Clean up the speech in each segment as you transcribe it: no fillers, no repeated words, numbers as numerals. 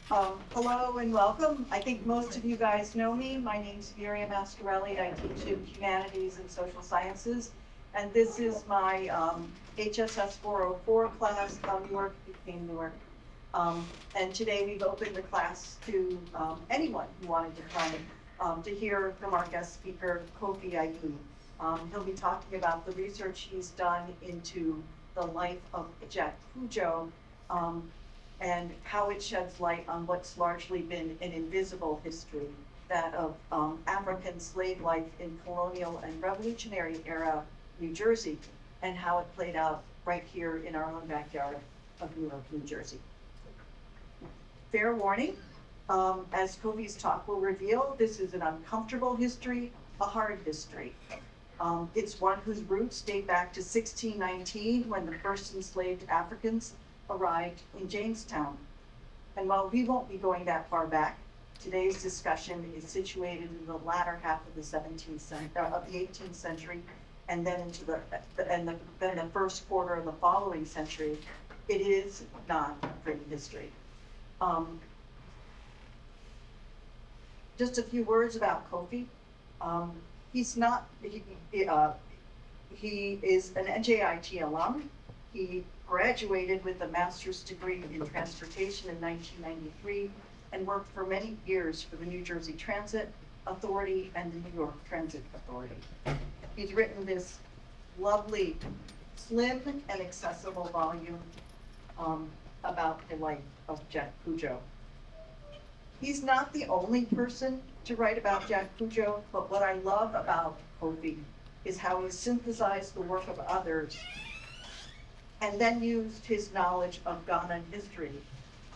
Hello and welcome. I think most of you guys know me. My name's Miriam Mascarelli. I teach in humanities and social sciences. And this is my HSS 404 class. Newark became Newark. And today we've opened the class to anyone who wanted to come to hear from our guest speaker, Kofi Ayim. He'll be talking about the research he's done into the life of Jack Cudjo, and how it sheds light on what's largely been an invisible history, that of African slave life in colonial and revolutionary era New Jersey, and how it played out right here in our own backyard of Newark, New Jersey. Fair warning, as Kofi's talk will reveal, this is an uncomfortable history, a hard history. It's one whose roots date back to 1619, when the first enslaved Africans arrived in Jamestown. And while we won't be going that far back, today's discussion is situated in the latter half of the 18th century, and then into then the first quarter of the following century. It is not written history. Just a few words about Kofi. He's not. He is an NJIT alum. He graduated with a master's degree in transportation in 1993 and worked for many years for the New Jersey Transit Authority and the New York Transit Authority. He's written this lovely, slim and accessible volume about the life of Jack Cudjo. He's not the only person to write about Jack Cudjo, but what I love about Kofi is how he synthesized the work of others and then used his knowledge of Ghanaian history,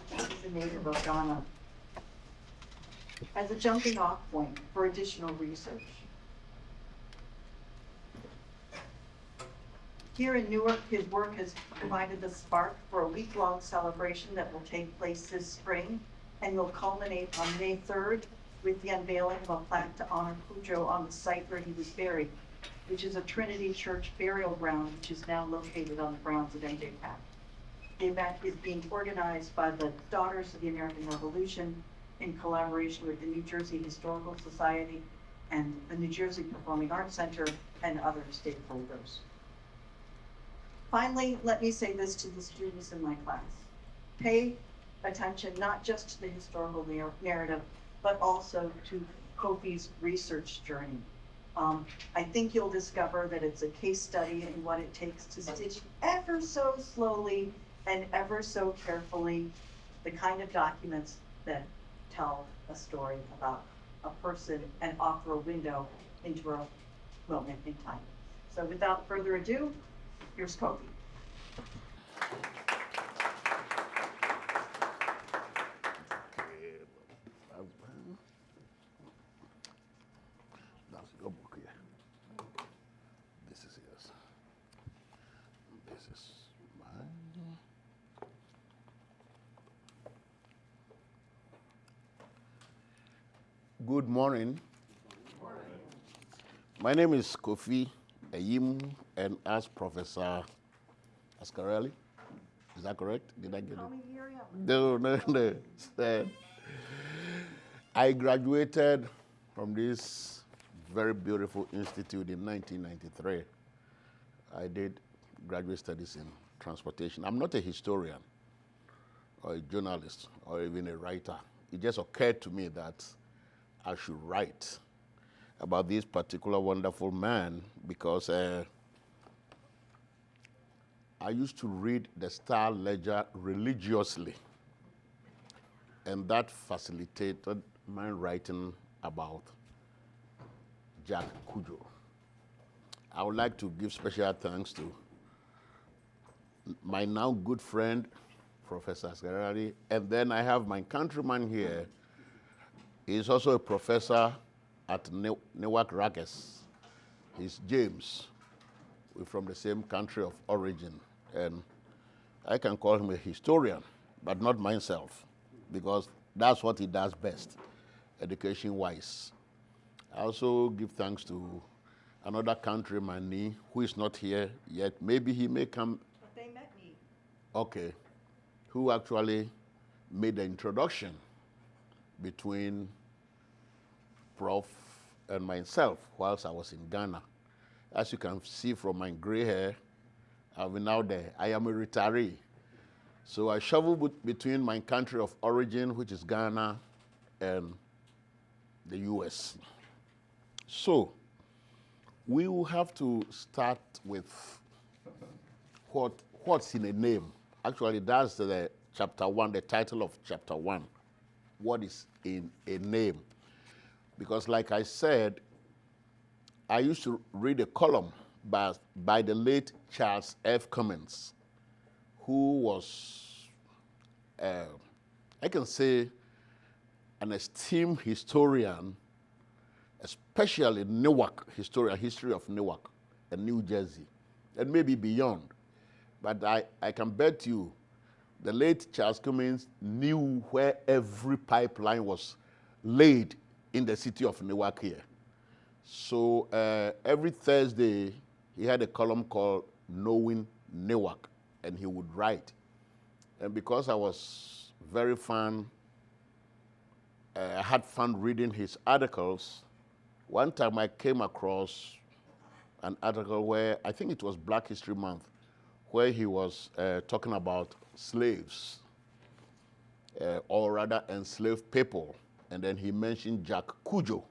he's a native of Ghana, as a jumping off point for additional research. Here in Newark, his work has provided the spark for a week-long celebration that will take place this spring and will culminate on May 3rd with the unveiling of a plaque to honor Cudjo on the site where he was buried, which is a Trinity Church burial ground, which is now located on the grounds of NJIT. The event is being organized by the Daughters of the American Revolution in collaboration with the New Jersey Historical Society and the New Jersey Performing Arts Center and other stakeholders. Finally, let me say this to the students in my class. Pay attention not just to the historical narrative, but also to Kofi's research journey. I think you'll discover that it's a case study in what it takes to stitch ever so slowly and ever so carefully the kind of documents that tell a story about a person and offer a window into a moment in time. So without further ado, here's Kofi. That's your book here. This is yours. This is mine. Good morning. My name is Kofi Ayim, and as Professor Ascarelli, is that correct? Did I get Call it? me Miriam. No. I graduated from this very beautiful institute in 1993. I did graduate studies in transportation. I'm not a historian or a journalist or even a writer. It just occurred to me that I should write about this particular wonderful man because I used to read the Star Ledger religiously, and that facilitated my writing about Jack Cudjo. I would like to give special thanks to my now good friend, Professor Ascarelli, and then I have my countryman here. He's also a professor at Newark Rutgers. He's James. We're from the same country of origin, and I can call him a historian, but not myself, because that's what he does best, education-wise. I also give thanks to another countryman who is not here yet. Maybe he may come. But they met me. Okay. Who actually made the introduction between Prof and myself whilst I was in Ghana. As you can see from my gray hair, I've been out there. I am a retiree. So I travel between my country of origin, which is Ghana, and the US. So we will have to start with what's in a name. Actually, that's the chapter 1, the title of chapter 1. What is in a name? Because like I said, I used to read a column by the late Charles F. Cummins, who was, I can say, an esteemed historian, especially Newark, history of Newark and New Jersey, and maybe beyond. But I can bet you the late Charles Cummins knew where every pipeline was laid in the city of Newark here. So every Thursday, he had a column called Knowing Newark, and he would write. And because I was very fun, I had fun reading his articles. One time I came across an article where, I think it was Black History Month, where he was talking about slaves, or rather enslaved people. And then he mentioned Jack Cudjo.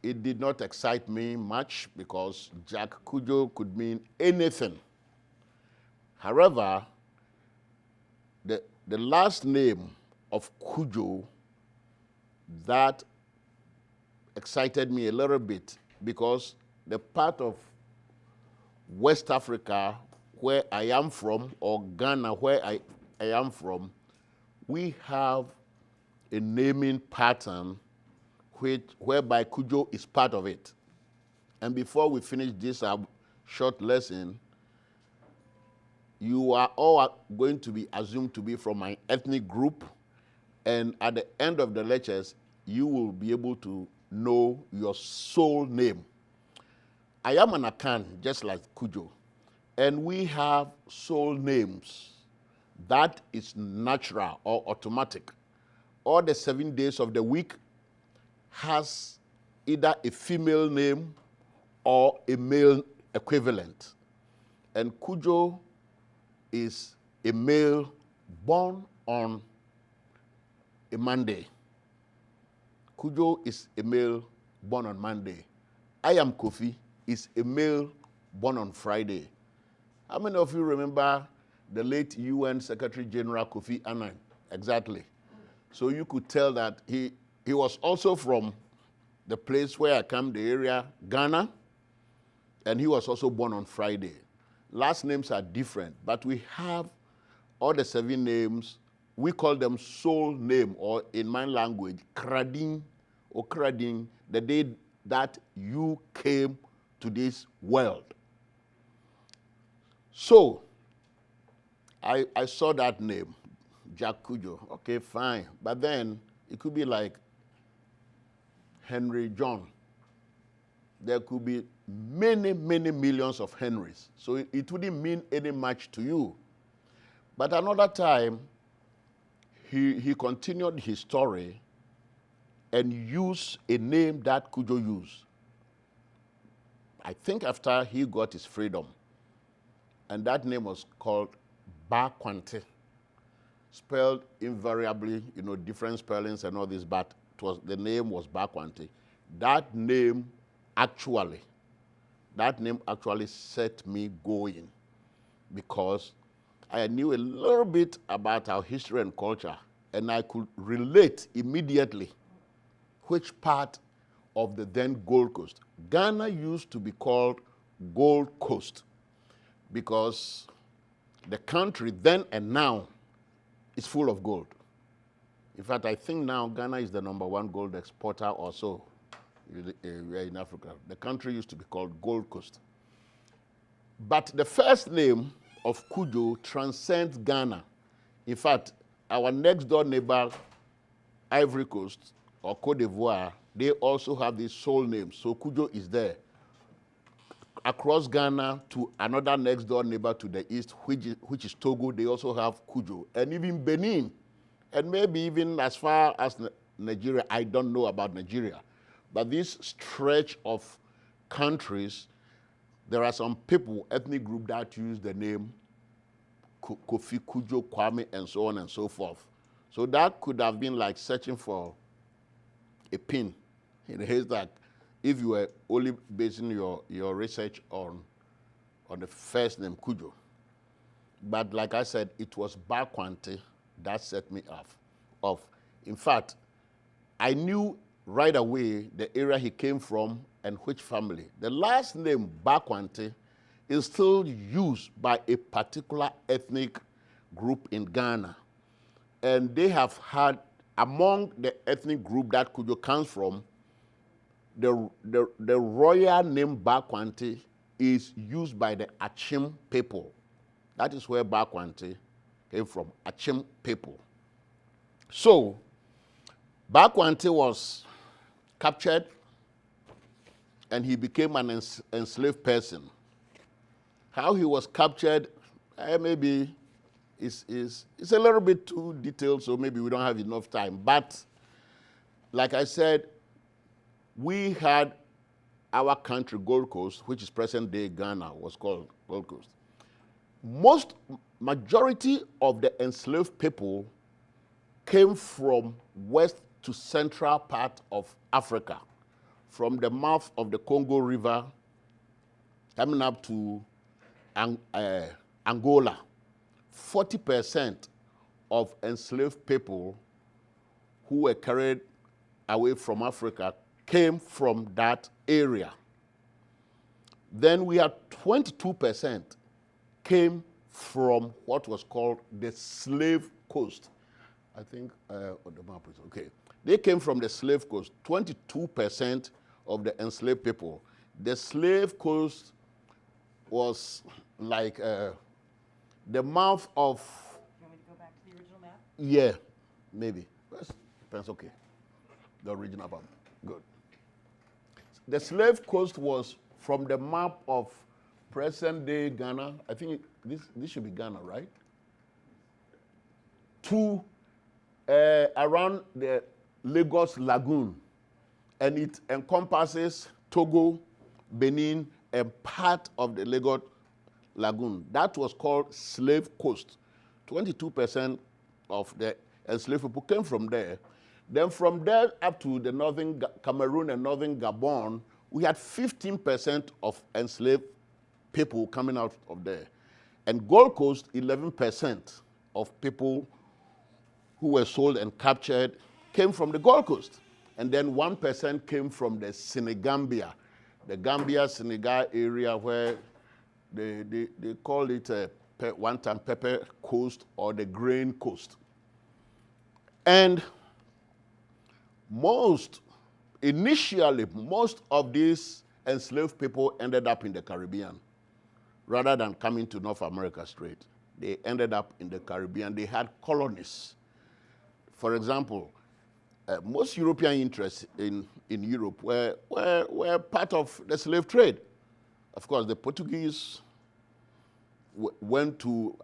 It did not excite me much because Jack Cudjo could mean anything. However, the last name of Cudjo, that excited me a little bit because the part of West Africa where I am from, or Ghana where I am from, we have a naming pattern whereby Cudjo is part of it. And before we finish this short lesson, you are all going to be assumed to be from my ethnic group, and at the end of the lectures, you will be able to know your soul name. I am an Akan, just like Cudjo, and we have soul names. That is natural or automatic. All the 7 days of the week has either a female name or a male equivalent. And Cudjo is a male born on a Monday. Cudjo is a male born on Monday. I am Kofi is a male born on Friday. How many of you remember the late UN Secretary General Kofi Ayim? Exactly. So you could tell that he was also from the place where I come, the area, Ghana, and he was also born on Friday. Last names are different, but we have all the 7 names. We call them soul name, or in my language, Kradin or Kradin, the day that you came to this world. So, I saw that name, Jack Cudjo. Okay, fine. But then it could be like Henry John. There could be many, many millions of Henrys. So it wouldn't mean any much to you. But another time, he continued his story and used a name that Cudjo used. I think after he got his freedom. And that name was called Bakwante. Spelled invariably, different spellings and all this, but the name was Bakwante. That name actually set me going because I knew a little bit about our history and culture, and I could relate immediately which part of the then Gold Coast. Ghana used to be called Gold Coast because the country then and now is full of gold. In fact, I think now Ghana is the #1 gold exporter or so in Africa. The country used to be called Gold Coast. But the first name of Cudjo transcends Ghana. In fact, our next door neighbor, Ivory Coast or Cote d'Ivoire, they also have these soul names. So Cudjo is there. across Ghana to another next door neighbor to the east, which is Togo. They also have Cudjo. And even Benin, and maybe even as far as Nigeria. I don't know about Nigeria. But this stretch of countries, there are some people, ethnic group that use the name Kofi, Cudjo, Kwame, and so on and so forth. So that could have been like searching for a pin in a haystack if you were only basing your research on the first name, Cudjo. But like I said, it was Bakwante that set me off. In fact, I knew right away the area he came from and which family. The last name, Bakwante, is still used by a particular ethnic group in Ghana. And they have had, among the ethnic group that Cudjo comes from, the royal name Bakwante is used by the Achim people. That is where Bakwante came from, Achim people. So, Bakwante was captured and he became an enslaved person. How he was captured, maybe it's a little bit too detailed, so maybe we don't have enough time. But like I said, we had our country, Gold Coast, which is present-day Ghana, was called Gold Coast. Majority of the enslaved people came from west to central part of Africa, from the mouth of the Congo River, coming up to Angola. 40% of enslaved people who were carried away from Africa came from that area. Then we had 22% came from what was called the slave coast. I think on the map is okay. They came from the slave coast, 22% of the enslaved people. The slave coast was like the mouth of... You want me to go back to the original map? Yeah, maybe. Depends, okay. The original map, good. The slave coast was from the map of present-day Ghana. I think this should be Ghana, right? To around the Lagos Lagoon. And it encompasses Togo, Benin, and part of the Lagos Lagoon. That was called Slave Coast. 22% of the enslaved people came from there. Then from there up to the northern Cameroon and northern Gabon, we had 15% of enslaved people coming out of there. And Gold Coast, 11% of people who were sold and captured came from the Gold Coast. And then 1% came from the Senegambia, the Gambia-Senegal area where they call it one time Pepper Coast or the Grain Coast. And initially, most of these enslaved people ended up in the Caribbean rather than coming to North America straight. They ended up in the Caribbean. They had colonies. For example, most European interests in Europe were part of the slave trade. Of course, the Portuguese went to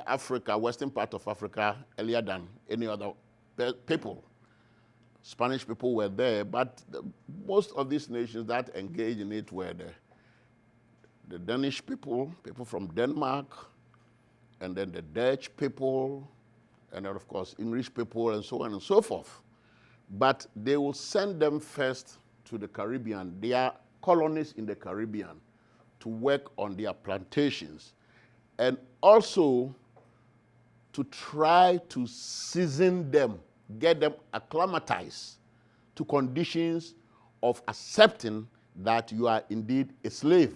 Africa, western part of Africa, earlier than any other people. Spanish people were there, but most of these nations that engaged in it were the Danish people from Denmark, and then the Dutch people, and then of course English people, and so on and so forth. But they will send them first to the Caribbean. They are colonies in the Caribbean to work on their plantations, and also to try to season them, get them acclimatized to conditions of accepting that you are indeed a slave.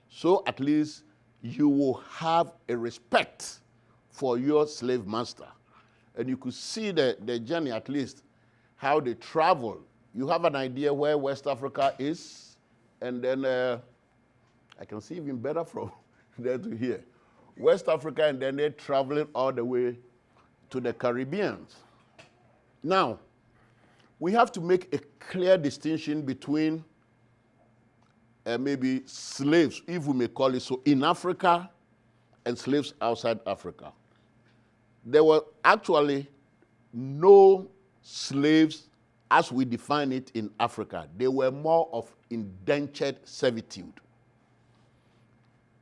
So at least you will have a respect for your slave master. And you could see the journey, at least, how they travel. You have an idea where West Africa is, and then I can see even better from there to here. West Africa, and then they're traveling all the way to the Caribbean. Now, we have to make a clear distinction between maybe slaves, if we may call it so, in Africa and slaves outside Africa. There were actually no slaves as we define it in Africa. They were more of indentured servitude.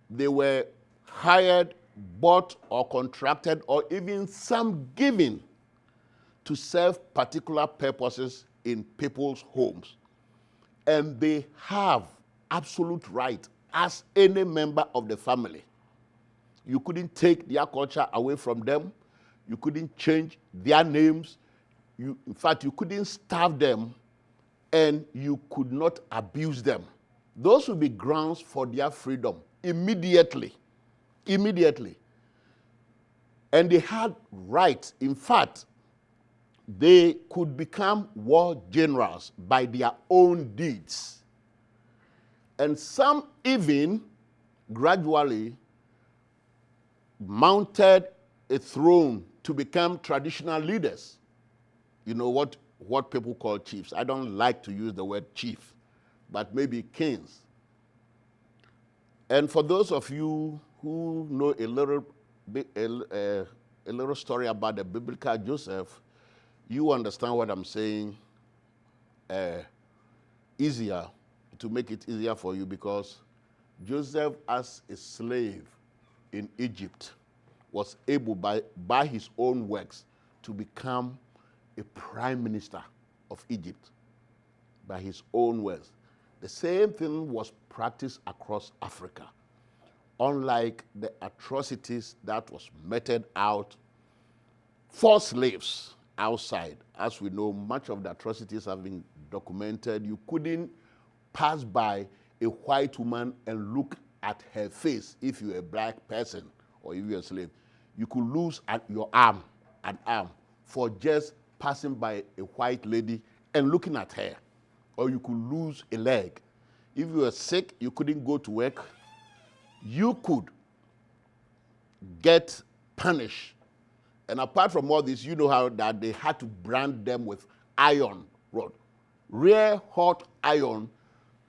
They were hired, bought, or contracted, or even some given to serve particular purposes in people's homes. And they have absolute right as any member of the family. You couldn't take their culture away from them. You couldn't change their names. In fact, you couldn't starve them, and you could not abuse them. Those would be grounds for their freedom immediately. Immediately. And they had rights. In fact, they could become war generals by their own deeds. And some even gradually mounted a throne to become traditional leaders. You know what people call chiefs. I don't like to use the word chief, but maybe kings. And for those of you who know a little story about the biblical Joseph, you understand what I'm saying easier, to make it easier for you, because Joseph, as a slave in Egypt, was able by his own works to become a prime minister of Egypt by his own works. The same thing was practiced across Africa. Unlike the atrocities that was meted out for slaves outside, as we know, much of the atrocities have been documented. You couldn't pass by a white woman and look at her face if you're a black person or if you're a slave. You could lose your arm, an arm, for just passing by a white lady and looking at her. Or you could lose a leg. If you were sick, you couldn't go to work. You could get punished. And apart from all this, you know how that they had to brand them with iron rod, rare hot iron,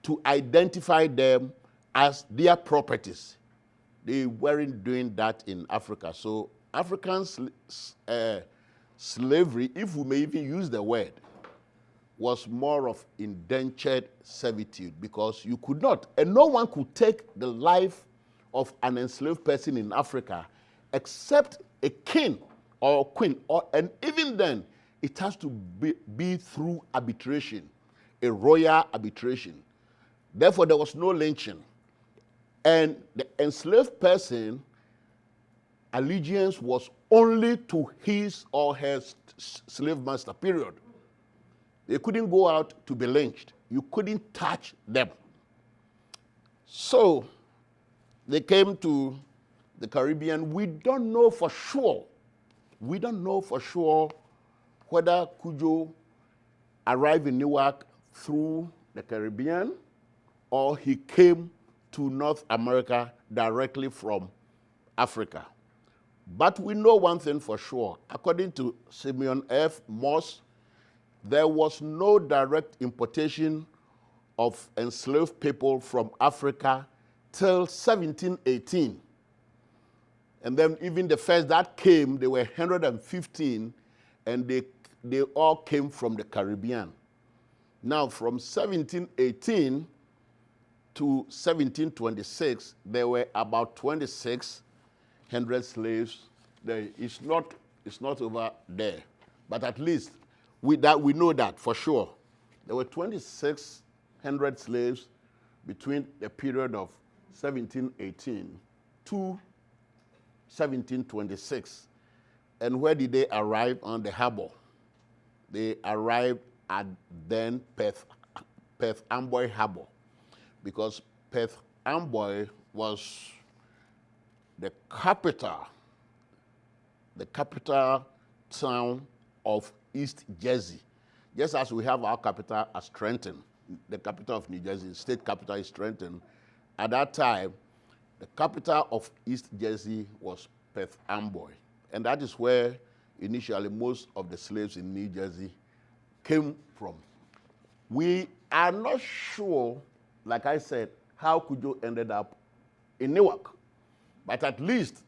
to identify them as their properties. They weren't doing that in Africa. So African slavery, if we may even use the word, was more of indentured servitude, because you could not, and no one could take the life of an enslaved person in Africa except a king or a queen, and even then, it has to be through arbitration, a royal arbitration. Therefore, there was no lynching. And the enslaved person, allegiance was only to his or her slave master, period. They couldn't go out to be lynched. You couldn't touch them. So they came to the Caribbean. We don't know for sure. We don't know for sure whether Cudjo arrived in Newark through the Caribbean or he came to North America directly from Africa. But we know one thing for sure. According to Simeon F. Moss, there was no direct importation of enslaved people from Africa till 1718. And then even the first that came, they were 115, and they all came from the Caribbean. Now, from 1718 to 1726, there were about 2,600 slaves. It's not over there, but at least we know that for sure. There were 2,600 slaves between the period of 1718 to 1726. And where did they arrive? On the harbor. They arrived at then Perth Amboy Harbor, because Perth Amboy was the capital town of East Jersey. Just as we have our capital as Trenton, the capital of New Jersey, state capital is Trenton. At that time, the capital of East Jersey was Perth Amboy. And that is where initially most of the slaves in New Jersey came from. We are not sure, like I said, how Cudjo ended up in Newark. But at least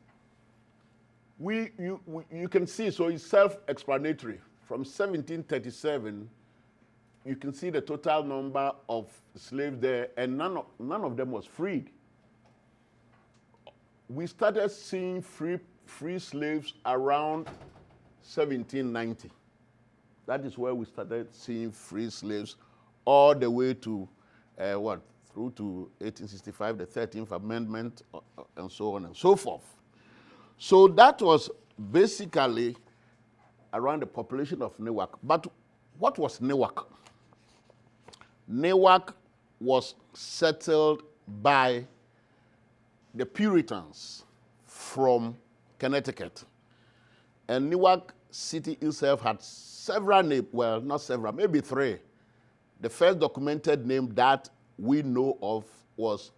you can see, so it's self-explanatory. From 1737, you can see the total number of slaves there, and none of them was freed. We started seeing free slaves around 1790. That is where we started seeing free slaves all the way to, through to 1865, the 13th Amendment, and so on and so forth. So that was basically around the population of Newark. But what was Newark? Newark was settled by the Puritans from Connecticut. And Newark City itself had several names, well, not several, maybe three. The first documented name that we know of was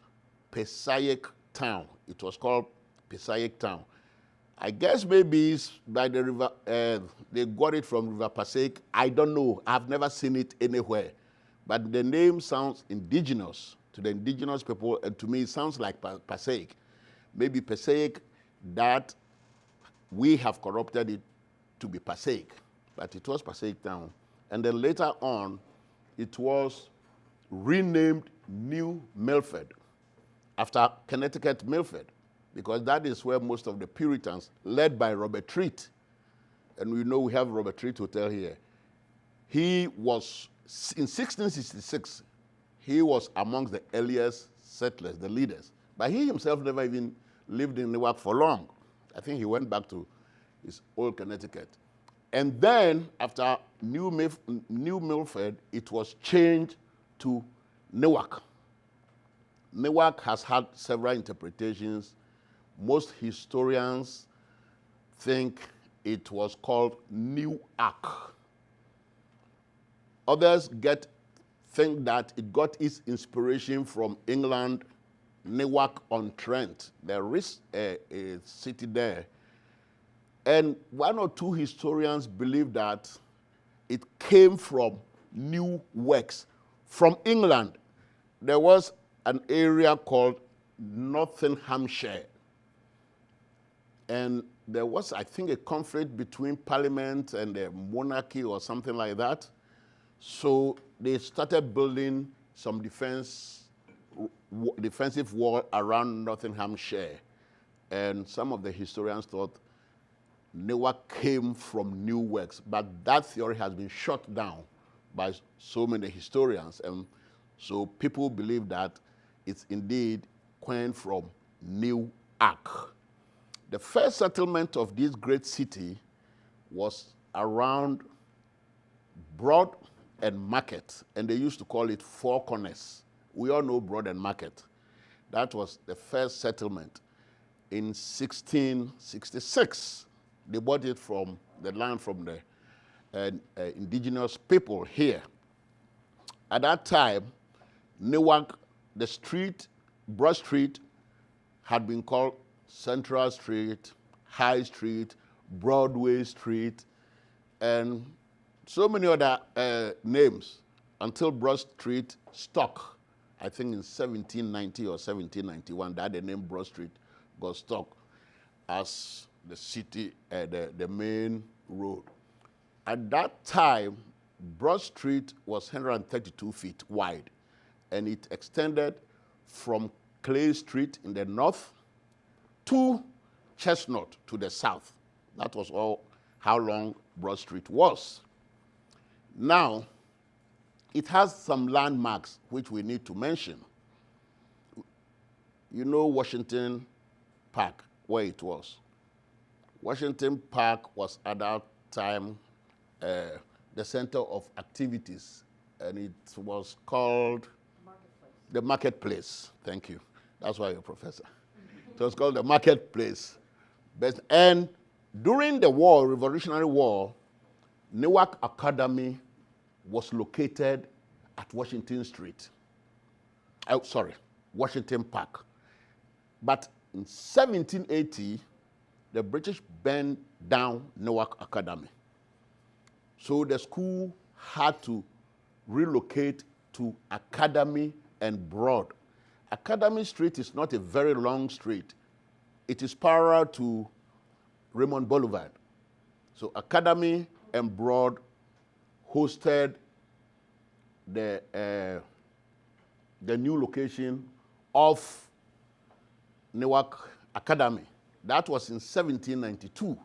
Passaic Town. It was called Passaic Town. I guess maybe it's by the river, they got it from River Passaic. I don't know. I've never seen it anywhere. But the name sounds indigenous to the indigenous people, and to me it sounds like Passaic. Maybe Passaic, that we have corrupted it to be Passaic, but it was Passaic Town. And then later on, it was renamed New Milford, after Connecticut Milford, because that is where most of the Puritans, led by Robert Treat, and we know we have Robert Treat Hotel here. He was, in 1666, he was amongst the earliest settlers, the leaders. But he himself never even lived in Newark for long. I think he went back to his old Connecticut. And then, after New Milford, it was changed to Newark. Newark has had several interpretations. Most historians think it was called Newark. Others think that it got its inspiration from England, Newark-on-Trent. There is a city there. And one or two historians believe that it came from New Works. From England, there was an area called Nottinghamshire. And there was, I think, a conflict between Parliament and the monarchy or something like that. So they started building some defensive wall around Nottinghamshire. And some of the historians thought Newark came from New Works, but that theory has been shut down by so many historians. And so people believe that it's indeed coined from Newark. The first settlement of this great city was around Broad and Market, and they used to call it Four Corners. We all know Broad and Market. That was the first settlement. In 1666, they bought it from the land from the indigenous people here. At that time, Newark, the street, Broad Street, had been called Central Street, High Street, Broadway Street, and so many other names until Broad Street stuck. I think in 1790 or 1791, that the name Broad Street got stuck as the city, the main road. At that time, Broad Street was 132 feet wide, and it extended from Clay Street in the north to Chestnut to the south. That was all how long Broad Street was. Now, it has some landmarks which we need to mention. You know Washington Park, where it was. Washington Park was at that time the center of activities, and it was called the Marketplace. Thank you. That's why you're a professor. It was called the Marketplace. And during the war, Revolutionary War, Newark Academy was located at Washington Street. Washington Park. But in 1780, the British burned down Newark Academy. So the school had to relocate to Academy and Broad. Academy Street is not a very long street. It is parallel to Raymond Boulevard. So Academy and Broad hosted the new location of Newark Academy. That was in 1792.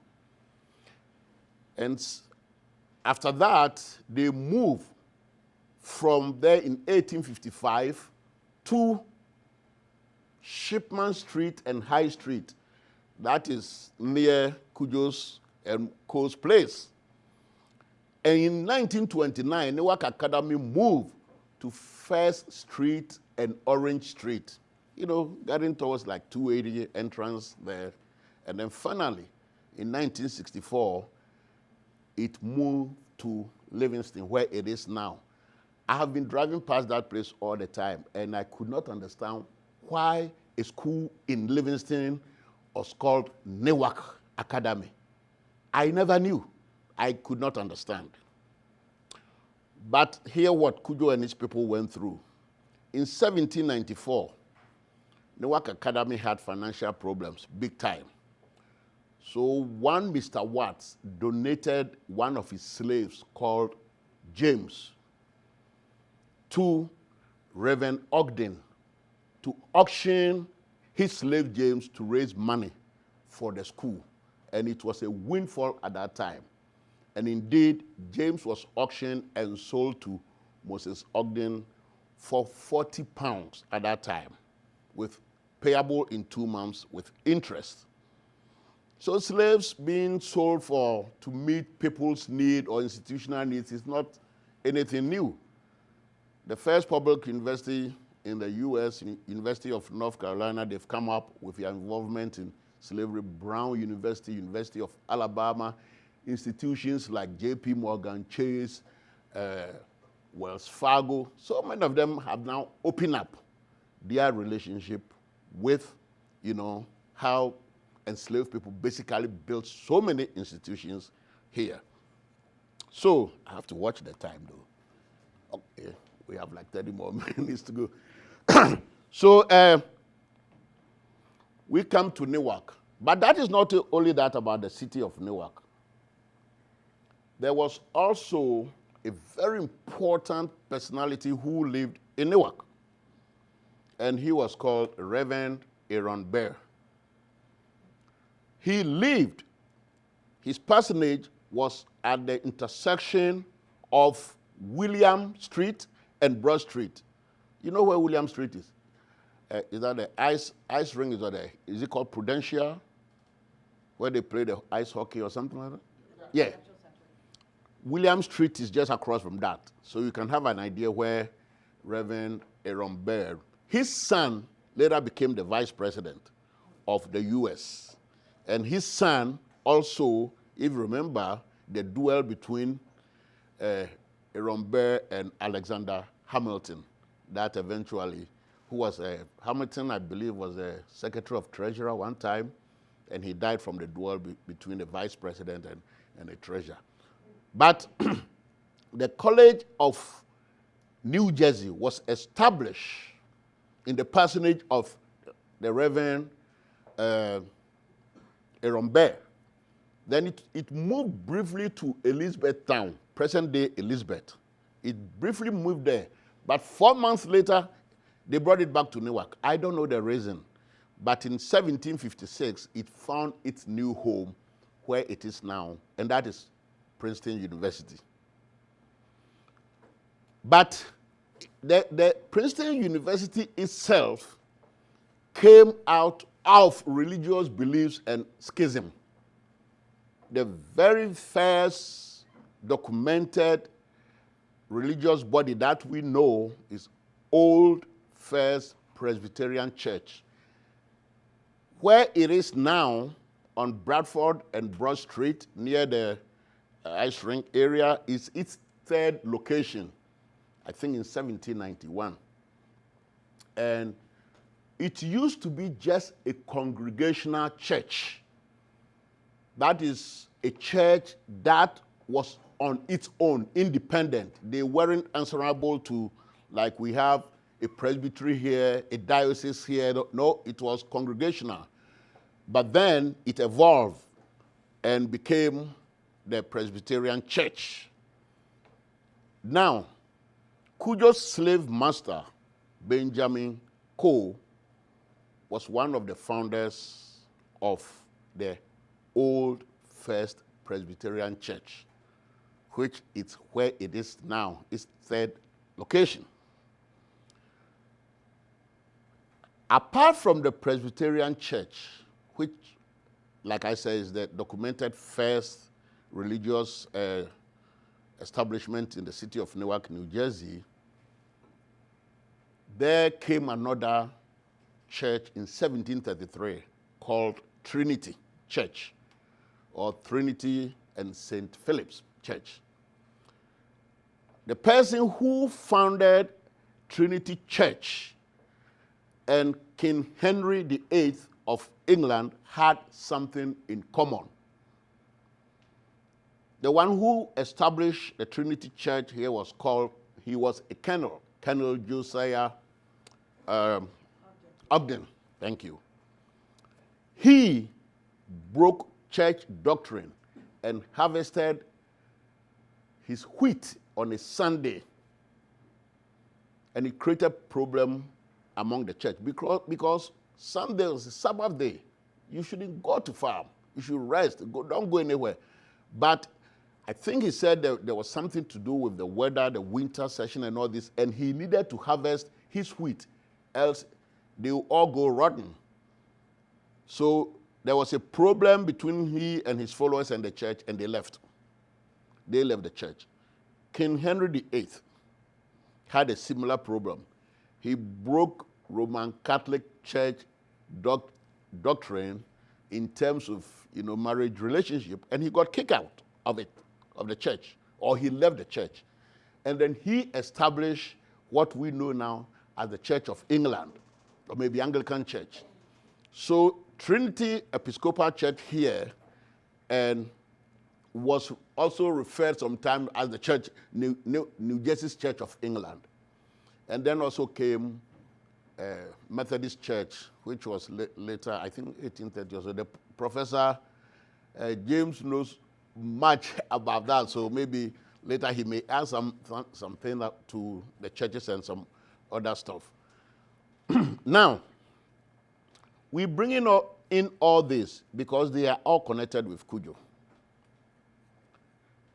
And after that, they moved from there in 1855 to Shipman Street and High Street. That is near Cudjo's and Cole's place. And in 1929, Newark Academy moved to First Street and Orange Street. You know, getting towards like 280 entrance there. And then finally, in 1964, it moved to Livingston, where it is now. I have been driving past that place all the time, and I could not understand why a school in Livingston was called Newark Academy. I never knew. I could not understand. But hear what Cudjo and his people went through. In 1794, Newark Academy had financial problems, big time. So one Mr. Watts donated one of his slaves called James to Reverend Ogden to auction his slave James to raise money for the school. And it was a windfall at that time. And indeed, James was auctioned and sold to Moses Ogden for 40 pounds at that time, with payable in 2 months with interest. So slaves being sold to meet people's need or institutional needs is not anything new. The first public university in the U.S., University of North Carolina, they've come up with their involvement in slavery. Brown University, University of Alabama, institutions like J.P. Morgan, Chase, Wells Fargo. So many of them have now opened up their relationship with, how enslaved people basically built so many institutions here. So I have to watch the time, though. Okay, we have like 30 more minutes to go. So we come to Newark. But that is not only that about the city of Newark. There was also a very important personality who lived in Newark. And he was called Reverend Aaron Bear. He lived, his parsonage was at the intersection of William Street and Broad Street. You know where William Street is? Is that the ice ring? Is it called Prudential? Where they play the ice hockey or something like that? Yeah. William Street is just across from that. So you can have an idea where Reverend Aaron Bear, his son later became the vice president of the U.S. And his son also, if you remember, the duel between Aaron Bear and Alexander Hamilton, that eventually, who was Hamilton, I believe, was a Secretary of Treasury one time, and he died from the duel between the vice president and the treasurer. But the College of New Jersey was established in the parsonage of the Reverend Aaron Bear. Then it moved briefly to Elizabethtown, present-day Elizabeth. It briefly moved there. But 4 months later, they brought it back to Newark. I don't know the reason. But in 1756, it found its new home where it is now, and that is Princeton University. But the Princeton University itself came out of religious beliefs and schism. The very first documented religious body that we know is Old First Presbyterian Church. Where it is now on Bradford and Broad Street near the ice rink area is its third location, I think in 1791. And it used to be just a congregational church. That is a church that was on its own, independent. They weren't answerable to, like we have a presbytery here, a diocese here. No, it was congregational. But then it evolved and became the Presbyterian Church. Now, Cudjo's slave master, Benjamin Cole, was one of the founders of the old First Presbyterian Church, which is where it is now, its third location. Apart from the Presbyterian Church, which, like I said, is the documented first religious establishment in the city of Newark, New Jersey, there came another church in 1733 called Trinity Church, or Trinity and St. Philip's Church. The person who founded Trinity Church and King Henry VIII of England had something in common. The one who established the Trinity Church here he was a colonel, Colonel Josiah Ogden. Thank you. He broke church doctrine and harvested his wheat on a Sunday, and it created problem among the church because Sunday is a Sabbath day. You shouldn't go to farm. You should rest. Don't go anywhere. But I think he said there was something to do with the weather, the winter session and all this, and he needed to harvest his wheat, else they will all go rotten. So there was a problem between he and his followers and the church, and they left. They left the church. King Henry VIII had a similar problem. He broke Roman Catholic Church doctrine in terms of marriage relationship, and he got kicked out of the church, or he left the church. And then he established what we know now as the Church of England, or maybe Anglican Church. So Trinity Episcopal Church here, and was also referred sometimes as the Church, New Jersey's Church of England. And then also came Methodist Church, which was later, I think 1830 or so. The Professor James knows much about that, so maybe later he may add something to the churches and some other stuff. Now, we bring in all this because they are all connected with Cudjo.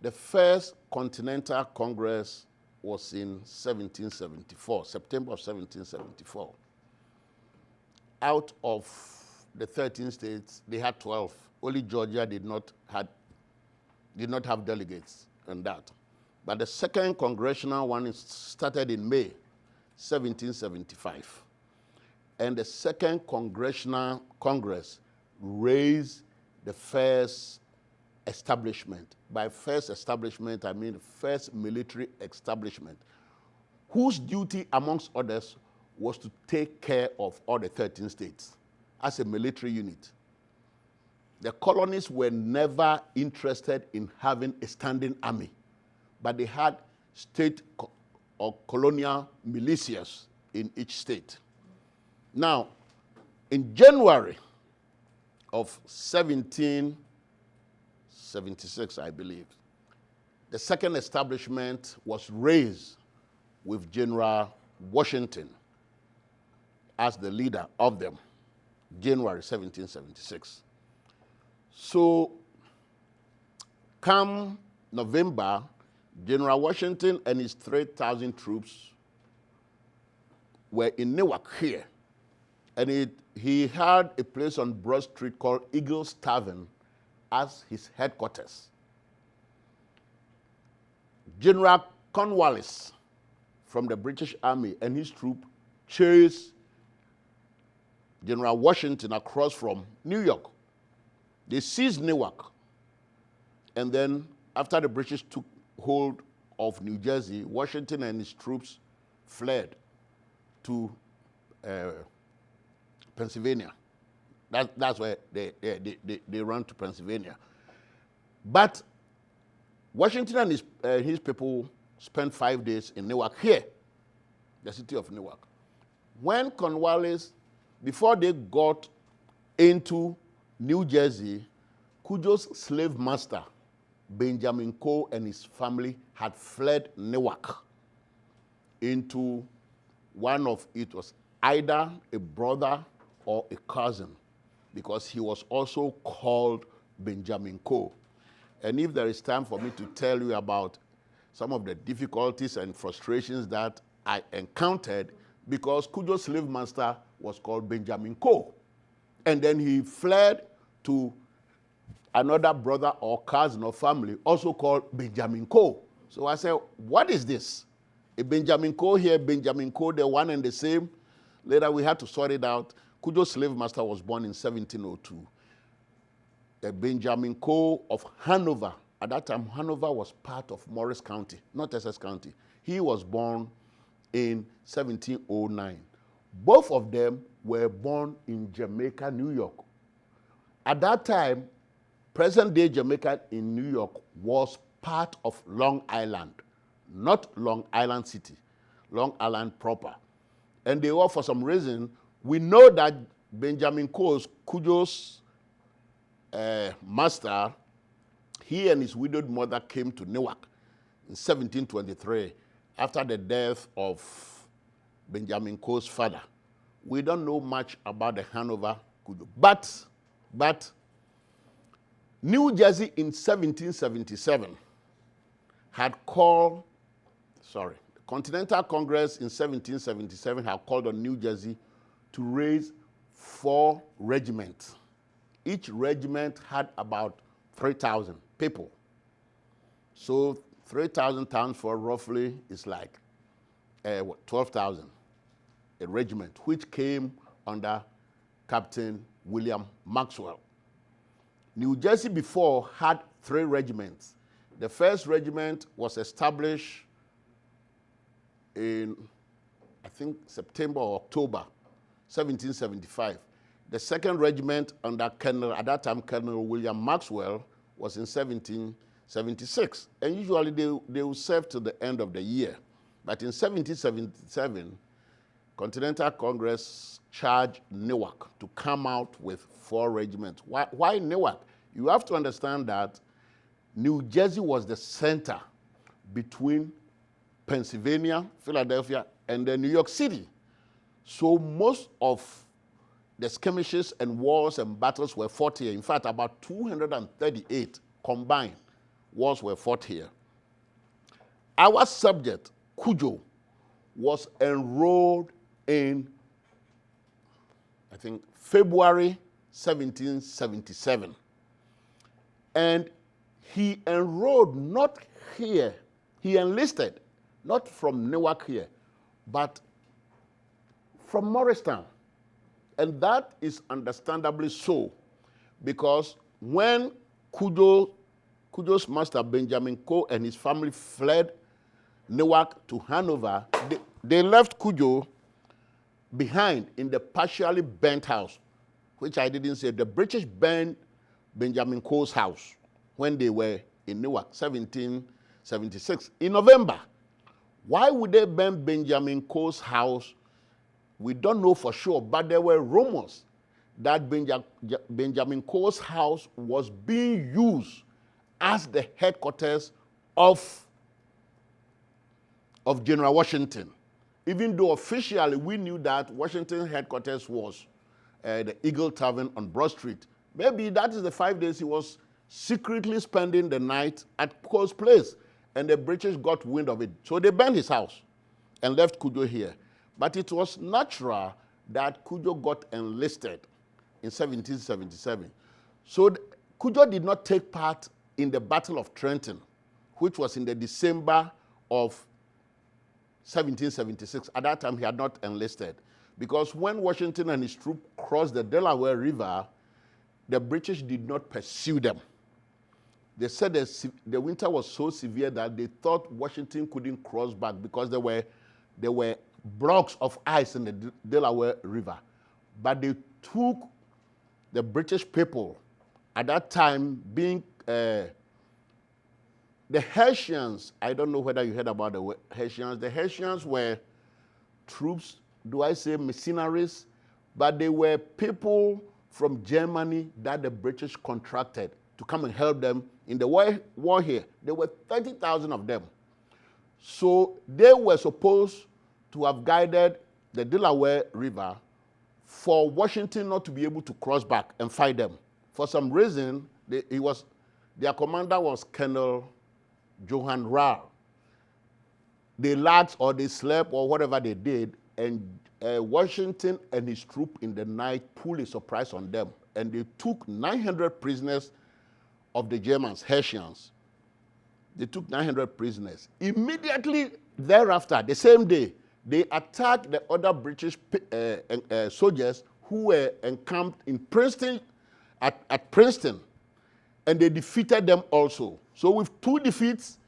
The first Continental Congress was in 1774, September of 1774. Out of the 13 states, they had 12. Only Georgia did not have delegates on that. But the second congressional one started in May 1775. And the second congressional Congress raised the first establishment. By first establishment, I mean the first military establishment, whose duty, amongst others, was to take care of all the 13 states as a military unit. The colonies were never interested in having a standing army, but they had state or colonial militias in each state. Now, in January of 1776, I believe, the second establishment was raised with General Washington as the leader of them, January 1776. So, come November, General Washington and his 3,000 troops were in Newark here. And he had a place on Broad Street called Eagle's Tavern as his headquarters. General Cornwallis from the British Army and his troop chased General Washington across from New York. They seized Newark. And then after the British took hold of New Jersey, Washington and his troops fled to Pennsylvania. That's where they ran to Pennsylvania. But Washington and his people spent 5 days in Newark here, the city of Newark. when Cornwallis, before they got into New Jersey, Cudjo's slave master, Benjamin Cole, and his family had fled Newark into it was either a brother or a cousin, because he was also called Benjamin Cole. And if there is time for me to tell you about some of the difficulties and frustrations that I encountered, because Cudjo's slave master was called Benjamin Cole. And then he fled to another brother or cousin or family, also called Benjamin Cole. So I said, what is this? A Benjamin Cole here, Benjamin Cole, they're one and the same. Later we had to sort it out. Cudjo's slave master was born in 1702. A Benjamin Cole of Hanover. At that time, Hanover was part of Morris County, not Essex County. He was born in 1709. Both of them were born in Jamaica, New York. At that time, present-day Jamaica in New York was part of Long Island, not Long Island City, Long Island proper. And they were, for some reason, we know that Benjamin Cudjo's master, he and his widowed mother came to Newark in 1723 after the death of Benjamin Cole's father. We don't know much about the Hanover Cudjo. But New Jersey in 1777 had called, the Continental Congress in 1777 had called on New Jersey to raise 4 regiments. Each regiment had about 3,000 people. So 3,000 times 4 roughly is like 12,000, a regiment, which came under Captain William Maxwell. New Jersey before had 3 regiments. The first regiment was established in, I think, September or October 1775. The second regiment under at that time, Colonel William Maxwell, was in 1776. And usually they will serve to the end of the year. But in 1777, Continental Congress charged Newark to come out with 4 regiments. Why Newark? You have to understand that New Jersey was the center between Pennsylvania, Philadelphia, and then New York City. So most of the skirmishes and wars and battles were fought here. In fact, about 238 combined wars were fought here. Our subject, Cudjo, was enrolled in, I think, February 1777. And he enrolled not here, he enlisted, not from Newark here, but from Morristown. And that is understandably so, because when Cudjo's master, Benjamin Cole, and his family fled Newark to Hanover, they left Cudjo behind in the partially burnt house, which I didn't say. The British burned Benjamin Cole's house when they were in Newark, 1776, in November. Why would they burn Benjamin Cole's house? We don't know for sure, but there were rumors that Benjamin Cole's house was being used as the headquarters of General Washington. Even though officially we knew that Washington headquarters was the Eagle Tavern on Broad Street. Maybe that is the 5 days he was secretly spending the night at Cole's place, and the British got wind of it. So they burned his house and left Cudjo here. But it was natural that Cudjo got enlisted in 1777. So Cudjo did not take part in the Battle of Trenton, which was in the December of 1776. At that time, he had not enlisted. Because when Washington and his troops crossed the Delaware River, the British did not pursue them. They said the winter was so severe that they thought Washington couldn't cross back because there were blocks of ice in the Delaware River. But they took the British people at that time being the Haitians. I don't know whether you heard about the Haitians. The Haitians were troops do I say mercenaries, but they were people from Germany that the British contracted to come and help them in the war here. There were 30,000 of them. So they were supposed to have guided the Delaware River for Washington not to be able to cross back and fight them. For some reason, their commander was Colonel Johann Rahl. They lagged or they slept or whatever they did, and Washington and his troop in the night pulled a surprise on them, and they took 900 prisoners of the Germans, Hessians. They took 900 prisoners. Immediately thereafter, the same day, they attacked the other British soldiers who were encamped in Princeton, at Princeton, and they defeated them also. So with 2 defeats,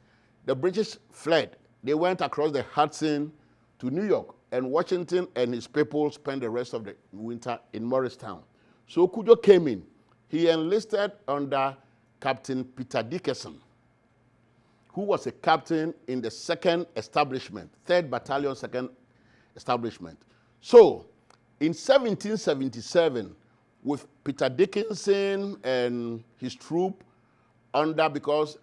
the British fled. They went across the Hudson to New York, and Washington and his people spent the rest of the winter in Morristown. So Cudjo came in. He enlisted under Captain Peter Dickerson, who was a captain in the 2nd Establishment, 3rd Battalion, 2nd Establishment. So in 1777, with Peter Dickinson and his troop because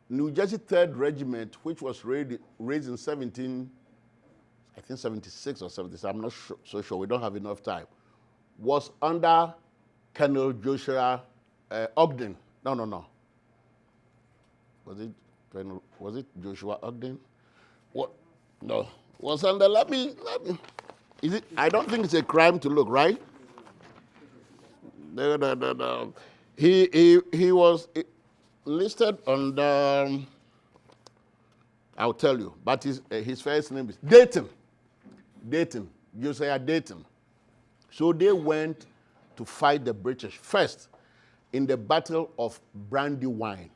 New Jersey 3rd Regiment, which was raised in 76 or 77, I'm not so sure, we don't have enough time, was under Colonel Joshua Ogden. No. Was it Joshua Ogden? What? No. Was under, let me. Is it? I don't think it's a crime to look, right? No. He was listed under, I'll tell you, but his first name is Dayton, Josiah Dayton. So they went to fight the British first in the Battle of Brandywine.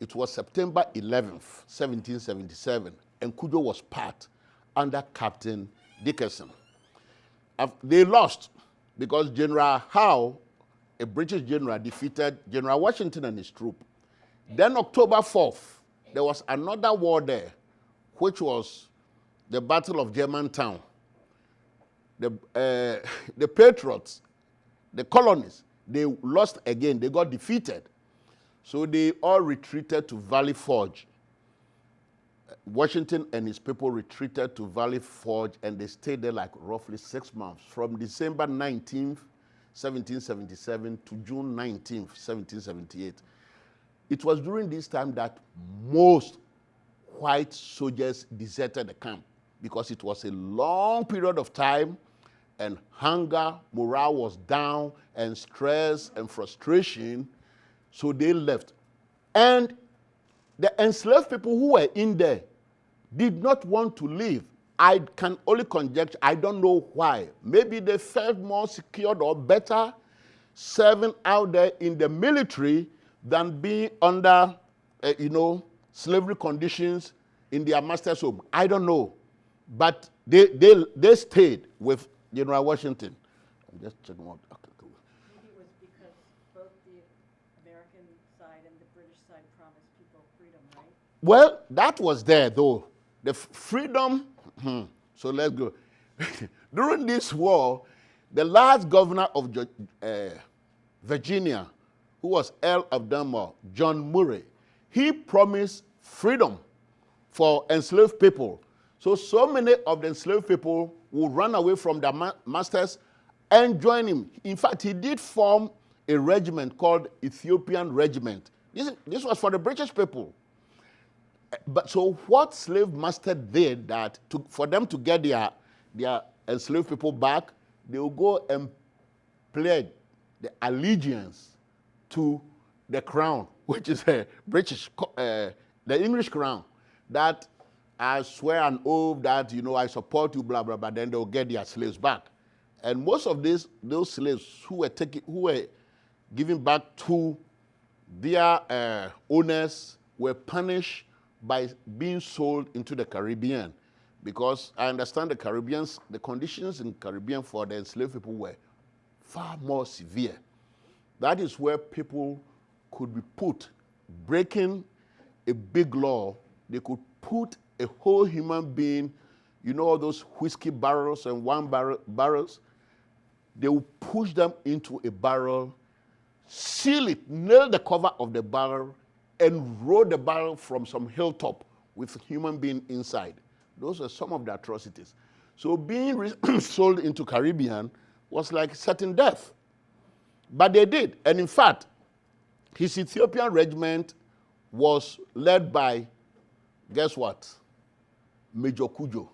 It was September 11th, 1777, and Cudjo was part under Captain Dickerson. They lost because General Howe, a British general, defeated General Washington and his troop. Then October 4th, there was another war there, which was the Battle of Germantown. The Patriots, the colonists, they lost again. They got defeated. So they all retreated to Valley Forge. Washington and his people retreated to Valley Forge, and they stayed there like roughly 6 months, from December 19th, 1777 to June 19th, 1778. It was during this time that most white soldiers deserted the camp, because it was a long period of time, and hunger, morale was down, and stress and frustration. So they left. And the enslaved people who were in there did not want to leave. I can only conjecture, I don't know why. Maybe they felt more secured or better serving out there in the military than being under, slavery conditions in their master's home. I don't know. But they stayed with General Washington. I'm just checking out. Maybe it was because both the American side and the British side promised people freedom, right? Well, that was there, though. The freedom, so let's go. During this war, the last governor of Virginia, who was Earl of Dunmore, John Murray, he promised freedom for enslaved people. So many of the enslaved people would run away from their masters and join him. In fact, he did form a regiment called Ethiopian Regiment. This was for the British people. But so what slave master did that for them to get their enslaved people back, they will go and pledge the allegiance to the crown, which is a British, the English crown, that I swear an oath that, I support you, blah, blah, blah, then they'll get their slaves back. And most of those slaves who were given back to their owners were punished by being sold into the Caribbean, because I understand the conditions in the Caribbean for the enslaved people were far more severe. That is where people could be put, breaking a big law, they could put a whole human being You know all those whiskey barrels and barrels? They will push them into a barrel, seal it, nail the cover of the barrel, and roll the barrel from some hilltop with a human being inside. Those are some of the atrocities. So being sold into Caribbean was like certain death. But they did. And in fact, his Ethiopian regiment was led by, guess what? Major Cudjo.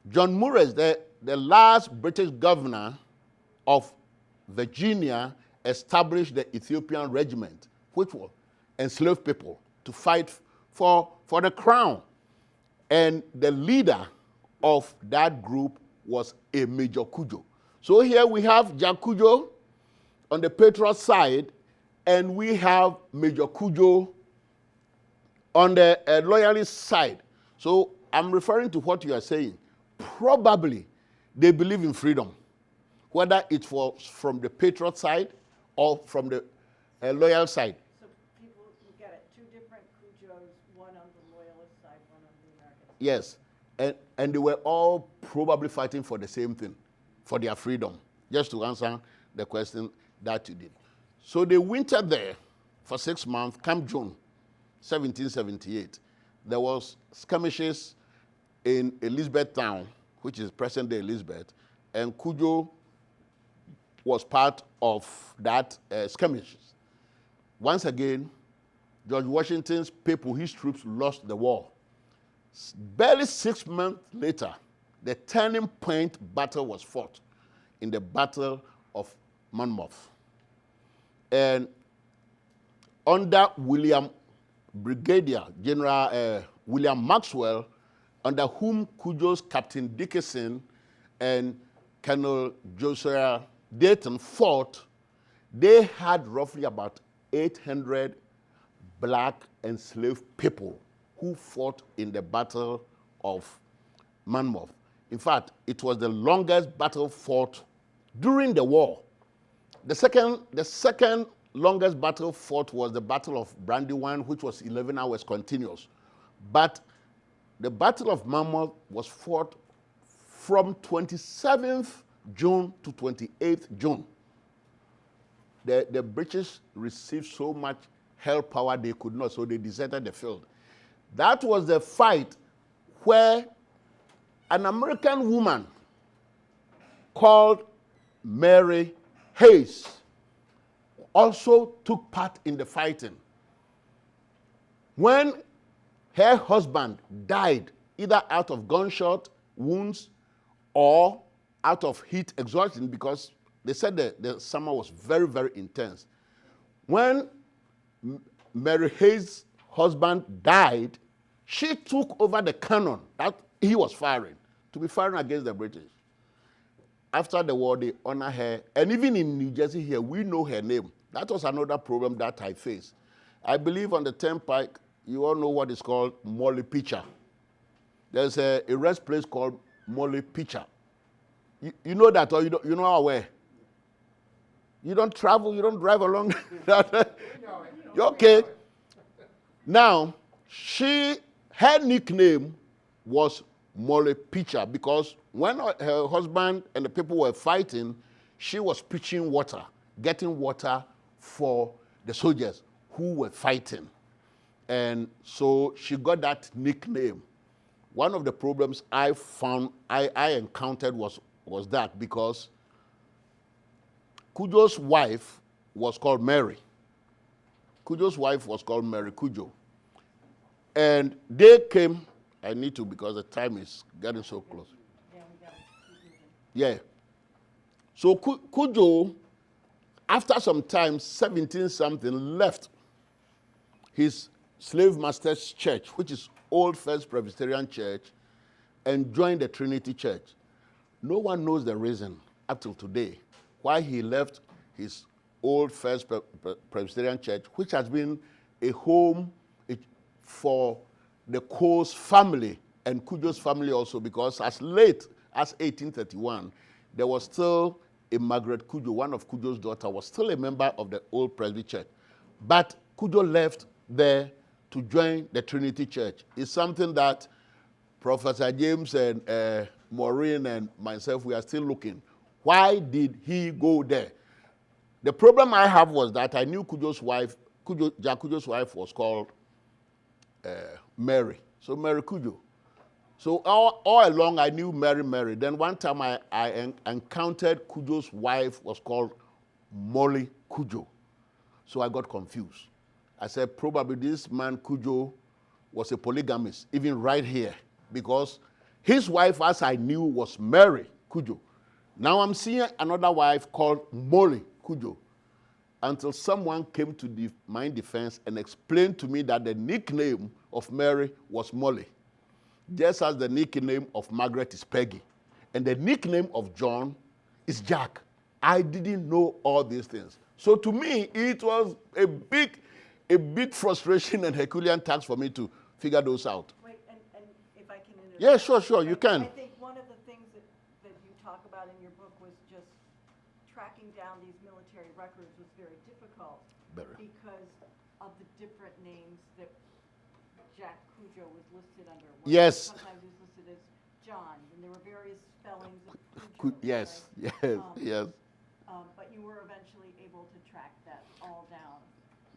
John Morris, the last British governor of Virginia, established the Ethiopian regiment, which was enslaved people to fight for the crown. And the leader of that group was a Major Cudjo. So here we have Jack Cudjo on the patriot side, and we have Major Cudjo on the loyalist side. So I'm referring to what you are saying. Probably they believe in freedom, whether it was from the patriot side or from the loyal side. So people, you get it, two different Cudjos, one on the loyalist side, one on the American side. Yes, and they were all probably fighting for the same thing, for their freedom, just to answer the question that you did. So they wintered there for 6 months, come June 1778. There was skirmishes in Elizabethtown, which is present-day Elizabeth, and Cudjo was part of that skirmishes. Once again, George Washington's people, his troops, lost the war. Barely 6 months later, the turning point battle was fought in the Battle of Monmouth. And under Brigadier General William Maxwell, under whom Cudjo's Captain Dickinson and Colonel Josiah Dayton fought, they had roughly about 800 black enslaved people who fought in the Battle of Monmouth. In fact, it was the longest battle fought during the war. The second longest battle fought was the Battle of Brandywine, which was 11 hours continuous. But the Battle of Monmouth was fought from 27th June to 28th June. The British received so much hell power they could not, so they deserted the field. That was the fight where an American woman called Mary Hayes also took part in the fighting. When her husband died, either out of gunshot wounds or out of heat exhaustion, because they said that the summer was very, very intense. When Mary Hayes' husband died, she took over the cannon that he was firing, to be firing against the British. After the war, they honor her. And even in New Jersey here, we know her name. That was another problem that I faced. I believe on the Turnpike, you all know what is called Molly Pitcher. There's a rest place called Molly Pitcher. You know that, or you know where? You don't travel, you don't drive along that. You're okay. Now, her nickname was Molly Pitcher because when her husband and the people were fighting, she was pitching water, getting water for the soldiers who were fighting. And so she got that nickname. One of the problems I encountered was that because Cudjo's wife was called Mary. Cudjo's wife was called Mary Cudjo. And they came, I need to because the time is getting so close. Yeah, we got it. Yeah. So Cudjo, after some time, 17-something, left his slave master's church, which is Old First Presbyterian Church, and joined the Trinity Church. No one knows the reason up till today why he left his Old First Presbyterian Church, which has been a home for the Coe's family and Cudjo's family also, because as late as 1831, there was still a Margaret Cudjo, one of Cudjo's daughters, was still a member of the Old Presby Church. But Cudjo left there to join the Trinity Church. It's something that Professor James and Maureen and myself, we are still looking. Why did he go there? The problem I have was that I knew Cudjo's wife, Jack Cudjo's wife was called Mary. So Mary Cudjo. So all along I knew Mary. Then one time I encountered Cudjo's wife was called Molly Cudjo. So I got confused. I said probably this man Cudjo was a polygamist, even right here, because his wife, as I knew, was Mary Cudjo. Now I'm seeing another wife called Molly Cudjo, until someone came to my defense and explained to me that the nickname of Mary was Molly, just as the nickname of Margaret is Peggy, and the nickname of John is Jack. I didn't know all these things. So to me, it was a big frustration and Herculean task for me to figure those out. Wait, and if I can interrupt. Yeah, sure, you can. I think one of the things that you talk about in your book was just tracking down these military records was very difficult. Very. Because of the different names that Jack Cudjo was listed under. Yes. Sometimes he was listed as John, and there were various spellings of Cudjo. Yes, right? yes. But you were eventually able to track that all down.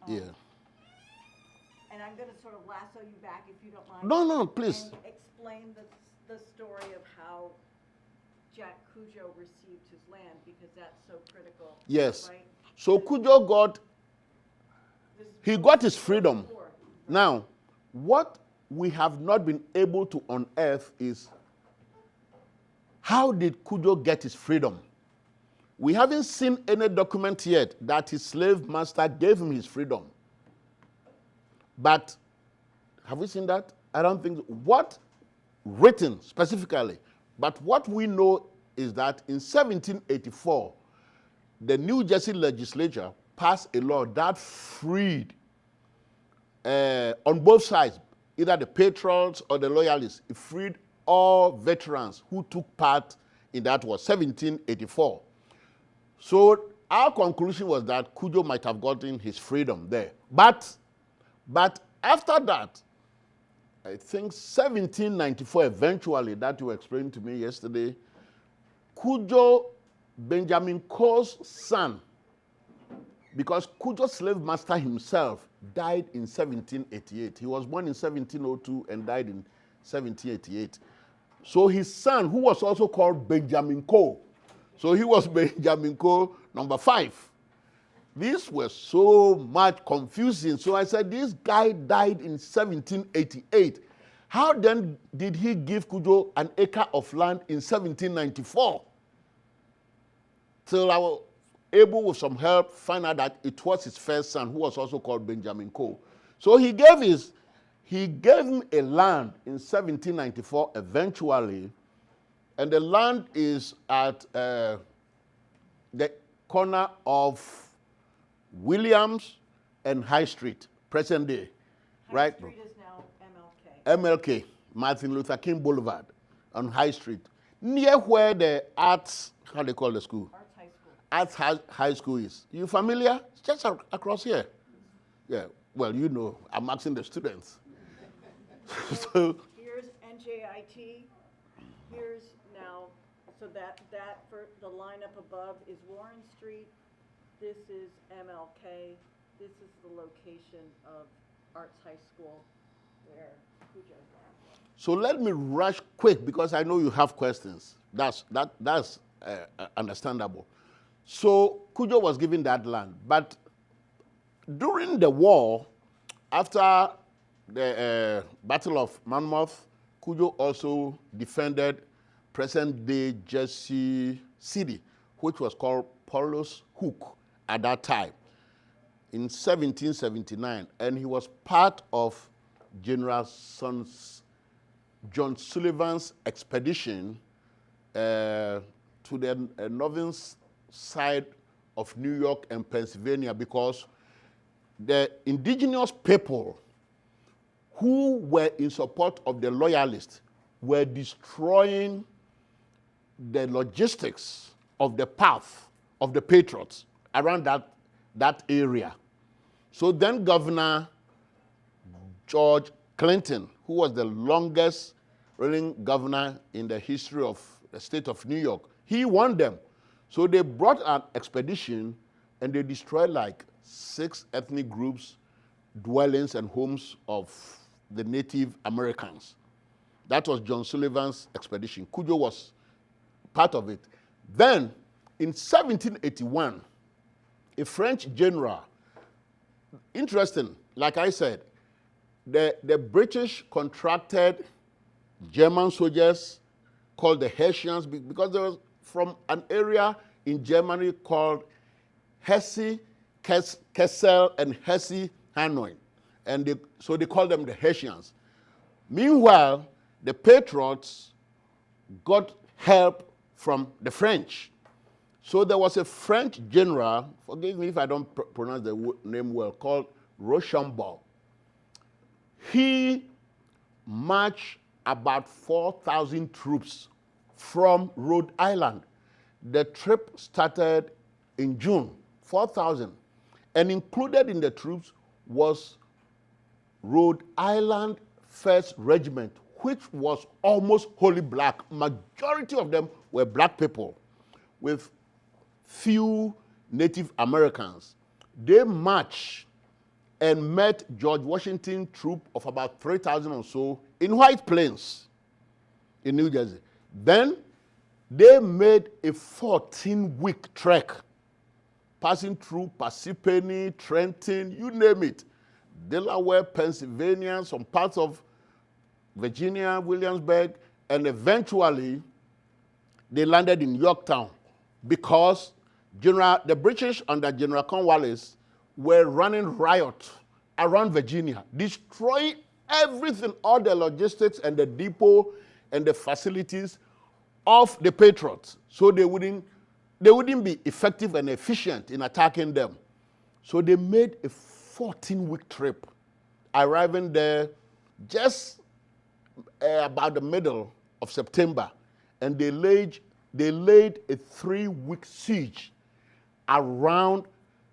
Yeah. And I'm going to sort of lasso you back, if you don't mind. No, please. And explain the story of how Jack Cudjo received his land, because that's so critical. Yes. Right? So Cudjo got his freedom. Before. Now, what we have not been able to unearth is how did Cudjo get his freedom? We haven't seen any document yet that his slave master gave him his freedom. But have we seen that? I don't think so. What written specifically, but what we know is that in 1784, the New Jersey legislature passed a law that freed on both sides, either the patriots or the loyalists, it freed all veterans who took part in that war, 1784. So our conclusion was that Cudjo might have gotten his freedom there. But after that, I think 1794 eventually, that you explained to me yesterday, Cudjo, Benjamin Coe's son, because Cudjo's slave master himself died in 1788. He was born in 1702 and died in 1788. So his son, who was also called Benjamin Coe, so he was Benjamin Coe number 5. This was so much confusing. So I said, this guy died in 1788. How then did he give Cudjo an acre of land in 1794? Till I was able, with some help, find out that it was his first son, who was also called Benjamin Coe. So he gave him a land in 1794 eventually, and the land is at the corner of Williams and High Street, present day, right? High Street is now MLK. MLK, Martin Luther King Boulevard, on High Street, near where the arts, how they call the school? Arts High School. Arts High School is. You familiar? It's just across here. Yeah, well, you know, I'm asking the students. So Here's NJIT. Here's now, so that for the line up above is Warren Street. This is MLK. This is the location of Arts High School where Cudjo's land. So let me rush quick because I know you have questions. That's understandable. So Cudjo was given that land, but during the war, after the Battle of Monmouth, Cudjo also defended present-day Jersey City, which was called Paulus Hook at that time, in 1779, and he was part of General John Sullivan's expedition to the northern side of New York and Pennsylvania, because the indigenous people who were in support of the loyalists were destroying the logistics of the path of the patriots around that area. So then Governor George Clinton, who was the longest ruling governor in the history of the state of New York. He won them. So they brought an expedition and they destroyed like 6 ethnic groups, dwellings and homes of the Native Americans. That was John Sullivan's expedition. Cudjo was part of it. Then, in 1781, a French general, interesting, like I said, the British contracted German soldiers called the Hessians because they were from an area in Germany called Hesse, Kessel, and Hesse, Hanoi. And so they called them the Hessians. Meanwhile, the Patriots got help from the French. So there was a French general, forgive me if I don't pronounce the name well, called Rochambeau. He marched about 4,000 troops from Rhode Island. The trip started in June, 4,000. And included in the troops was Rhode Island 1st Regiment, which was almost wholly black. Majority of them were black people with few Native Americans. They marched and met George Washington troop of about 3,000 or so in White Plains in New Jersey. Then they made a 14-week trek, passing through Parsippany, Trenton, you name it, Delaware, Pennsylvania, some parts of Virginia, Williamsburg, and eventually they landed in Yorktown because the British under General Cornwallis were running riot around Virginia, destroying everything, all the logistics and the depot and the facilities of the Patriots. So they wouldn't be effective and efficient in attacking them. So they made a 14-week trip, arriving there just about the middle of September, and they laid a 3-week siege around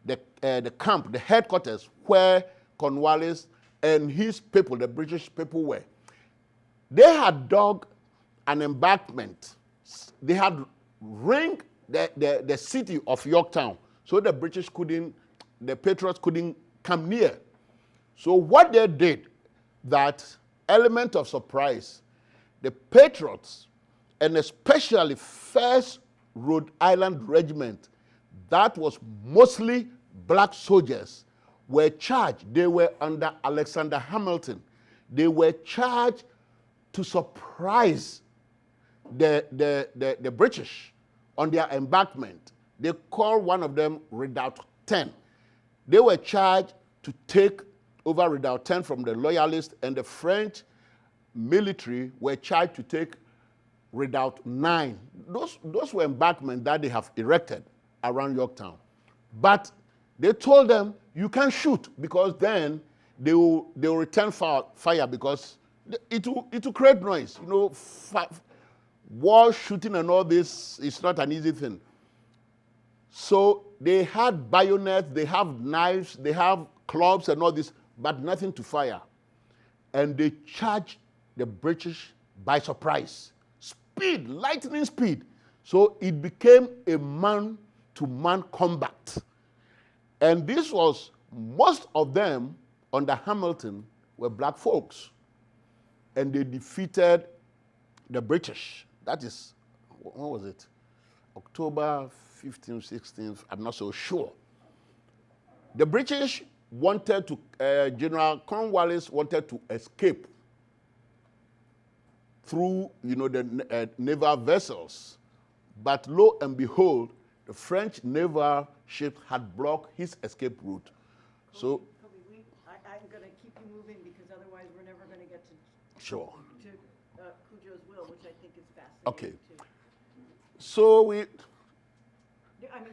the camp, the headquarters, where Cornwallis and his people, the British people, were. They had dug an embankment. They had ringed the city of Yorktown, so the Patriots couldn't come near. So what they did, that element of surprise, the Patriots, and especially 1st Rhode Island Regiment, that was mostly black soldiers, were charged. They were under Alexander Hamilton. They were charged to surprise the British on their embankment. They called one of them Redoubt 10. They were charged to take over Redoubt 10 from the Loyalists, and the French military were charged to take Redoubt 9. Those were embankments that they have erected around Yorktown. But they told them, you can't shoot, because then they will return fire, because it will create noise. You know, war shooting and all this is not an easy thing. So they had bayonets, they have knives, they have clubs and all this, but nothing to fire. And they charged the British by surprise. Speed, lightning speed. So it became a man-to-man combat. And this was, most of them under Hamilton were black folks. And they defeated the British. That is, what was it? October 15th, 16th, I'm not so sure. The British wanted to, General Cornwallis wanted to escape through, the naval vessels. But lo and behold, the French naval ship had blocked his escape route. So, Kobe, I'm going to keep you moving, because otherwise we're never going to get to sure. Cudjo's will, which I think is fascinating. Okay. Too. So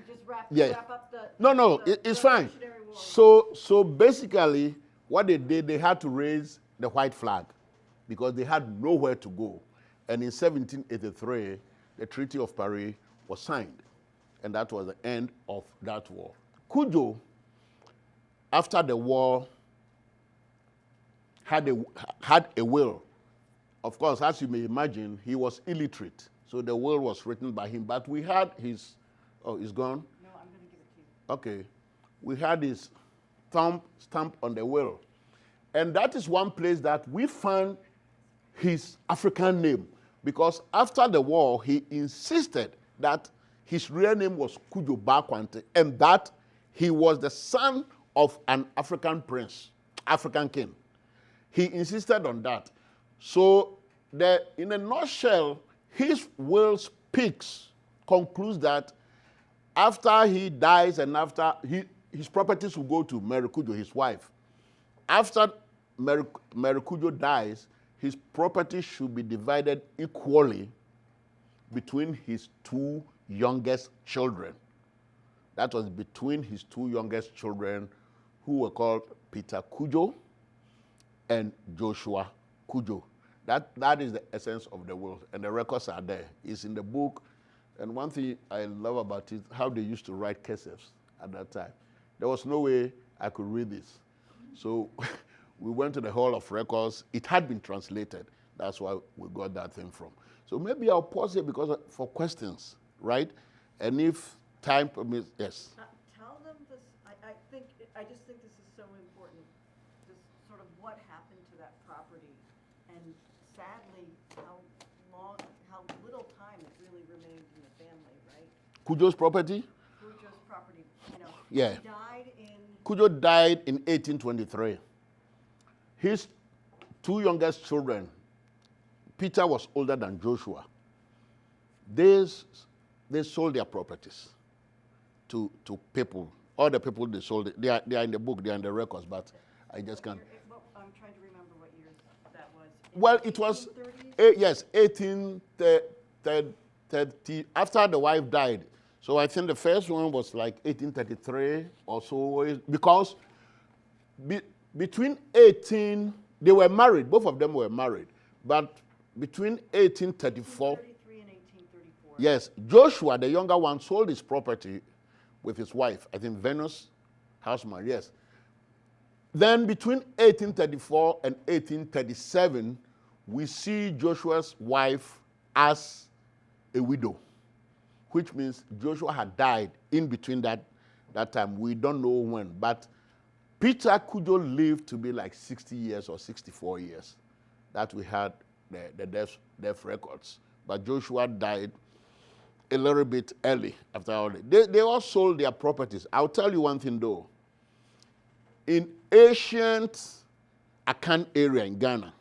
Just wrap up the. No, it's fine. War. So basically, what they did, they had to raise the white flag because they had nowhere to go. And in 1783, the Treaty of Paris was signed, and that was the end of that war. Cudjo, after the war, had a will of course, as you may imagine, he was illiterate. So the will was written by him. But we had his, oh, it's gone? No, I'm gonna give it to you. Okay. We had his stamp on the will. And that is one place that we found his African name. Because after the war, he insisted that his real name was Cudjo Bakwante, and that he was the son of an African prince, African king. He insisted on that. So, in a nutshell, his will concludes that after he dies and after his properties will go to Mary Cudjo, his wife. After Mary Cudjo dies, his property should be divided equally between his two youngest children. That was between his two youngest children, who were called Peter Cudjo and Joshua Cudjo. That is the essence of the will, and the records are there. It's in the book, and one thing I love about it, how they used to write cursives at that time. There was no way I could read this. So we went to the Hall of Records. It had been translated. That's why we got that thing from. So maybe I'll pause here because for questions, right? And if time permits, yes. Tell them this, I just think this is so important, this sort of what happened to that property, and sadly, how little time it really remained in the family, right? Cudjo's property? Cudjo's property, Yeah. He died in... Cudjo died in 1823. His two youngest children, Peter was older than Joshua. They sold their properties to people. All the people they sold it. They are in the book, they are in the records, but I just can't. I'm trying to remember what years that was. Well, it was, 1830, after the wife died. So I think the first one was like 1833 or so, because between they were married, both of them were married, but between 1834, 1833 and 1834. yes, Joshua, the younger one, sold his property with his wife, I think Venus Houseman, yes. Then between 1834 and 1837, we see Joshua's wife as a widow, which means Joshua had died in between that time. We don't know when, but Peter Cudjo lived to be like 60 years or 64 years. That we had the death records. But Joshua died a little bit early after all. They all sold their properties. I'll tell you one thing though. In ancient Akan area in Ghana,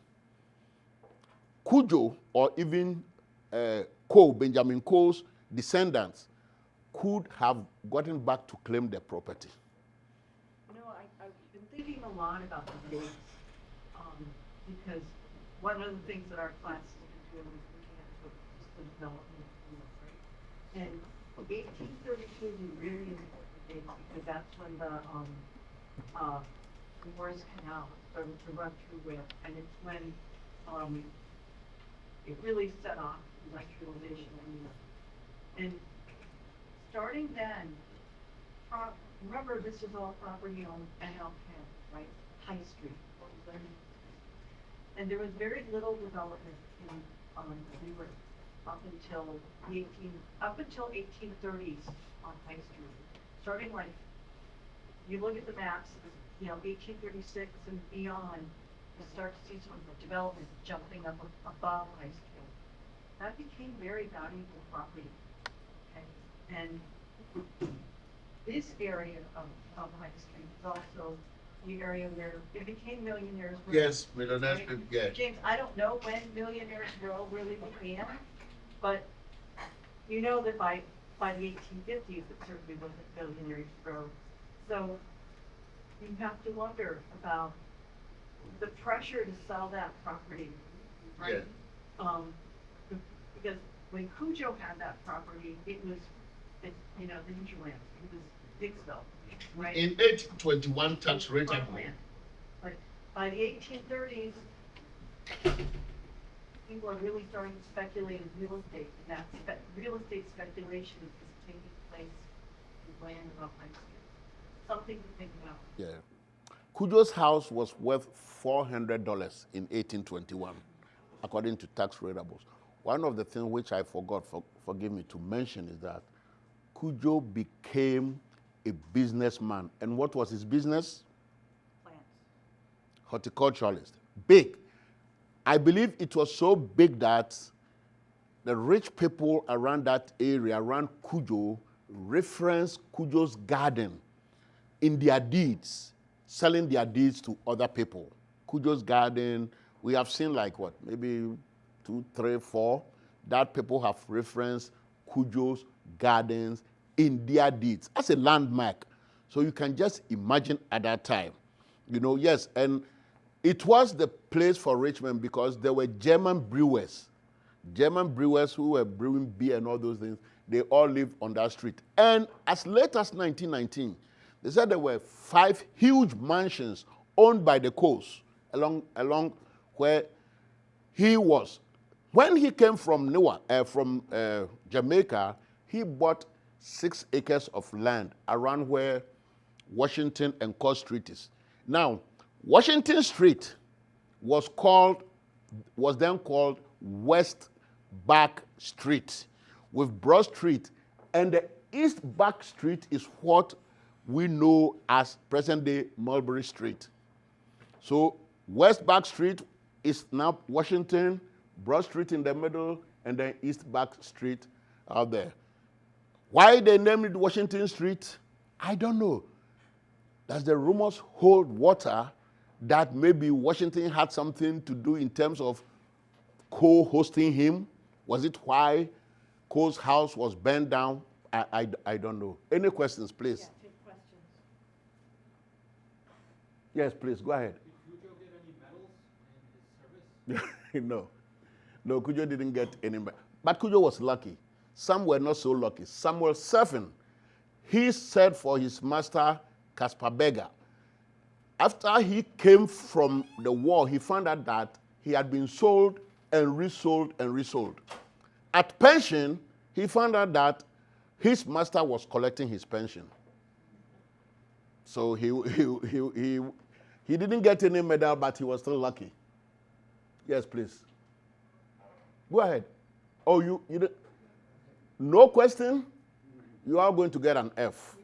Cudjo or even Benjamin Cole's descendants could have gotten back to claim their property. I've been thinking a lot about the dates, because one of the things that our class is doing is looking at the development of Newark, right? And 1832 is a really important date because that's when the Morris Canal started to run through Wales, and it's when it really set off industrialization in Newark. And starting then, remember this is all property on NL10, right? High Street. And there was very little development in Newark up until 1830s on High Street. Starting like, you look at the maps, 1836 and beyond, you start to see some of the development jumping up above High Street. That became very valuable property. Okay? And this area of High Street is also the area where it became Millionaires Row. Yes, Millionaires right? Row, yeah. James, I don't know when Millionaires Row really began, but you know that by the 1850s, it certainly wasn't Millionaires Row. So you have to wonder about the pressure to sell that property, right? Yeah. Because when Cudjo had that property, it was, the hinterland, it was Dixville, right? In 1821 tax rate. But by the 1830s, people are really starting to speculate in real estate, and that real estate speculation is taking place in land above High Street. Something to think about. Yeah. Cudjo's house was worth $400 in 1821. according to tax ratables. One of the things which I forgot, forgive me, to mention is that Cudjo became a businessman. And what was his business? Plants. Horticulturalist. Big. I believe it was so big that the rich people around that area, around Cudjo, referenced Cudjo's garden in their deeds, selling their deeds to other people. Cudjo's garden, we have seen like what, maybe 2, 3, 4, that people have referenced Cudjo's gardens in their deeds as a landmark. So you can just imagine at that time, yes, and it was the place for rich men because there were German brewers who were brewing beer and all those things. They all lived on that street. And as late as 1919, they said there were 5 huge mansions owned by the coast along where he was. When he came from Newark, from Jamaica, he bought 6 acres of land around where Washington and Court Street is. Now, Washington Street was then called West Back Street, with Broad Street, and the East Back Street is what we know as present-day Mulberry Street. So West Back Street is now Washington, Broad Street in the middle, and then East Back Street out there. Why they named it Washington Street, I don't know. Does the rumors hold water that maybe Washington had something to do in terms of co-hosting him? Was it why Cole's house was burned down? I don't know. Any questions, please? Yeah, take questions. Yes, please, go ahead. Did Cudjo get any medals in his service? No, Cudjo didn't get any. But Cudjo was lucky. Some were not so lucky. Samuel Surfin, he said for his master, Caspar Berger, after he came from the war, he found out that he had been sold and resold and resold. At pension, he found out that his master was collecting his pension. So he didn't get any medal, but he was still lucky. Yes, please. Go ahead. Oh, you did, no question? You are going to get an F.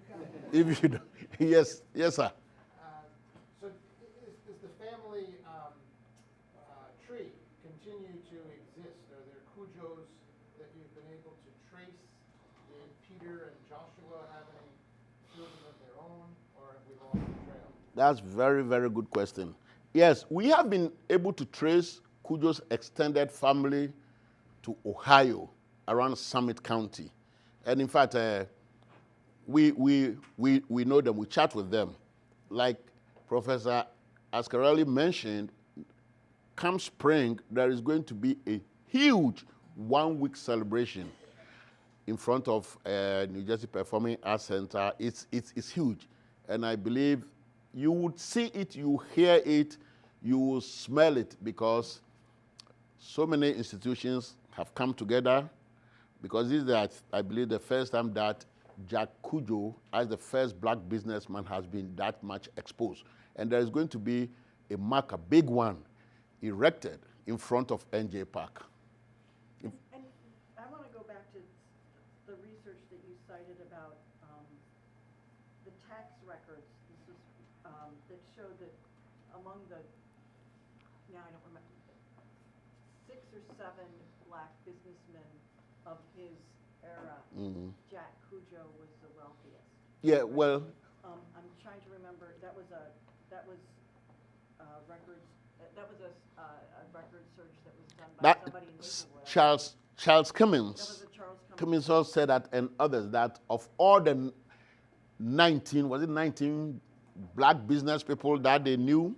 If you don't. Yes, sir. So does the family tree continue to exist? Are there Cudjos that you've been able to trace? Did Peter and Joshua have any children of their own, or have we lost the trail? That's very, very good question. Yes, we have been able to trace Cudjo's extended family to Ohio, around Summit County. And in fact, we know them, we chat with them. Like Professor Ascarelli mentioned, come spring, there is going to be a huge 1-week celebration in front of New Jersey Performing Arts Center. It's huge. And I believe you would see it, you hear it, you will smell it, because so many institutions have come together, because this is, I believe, the first time that Jack Cudjo, as the first black businessman, has been that much exposed. And there is going to be a mark, a big one, erected in front of NJ Park. And I want to go back to the research that you cited about the tax records. This is that showed that among the, now I don't remember, 6 or 7 black businessmen of his era, Jack Cudjo was the wealthiest. Yeah, well, I'm trying to remember. That was records. That was a record search that was done by somebody in Maplewood. Charles That Cummins. was a Charles Cummins. Cummins also said that, and others, that of all the 19 black business people that they knew,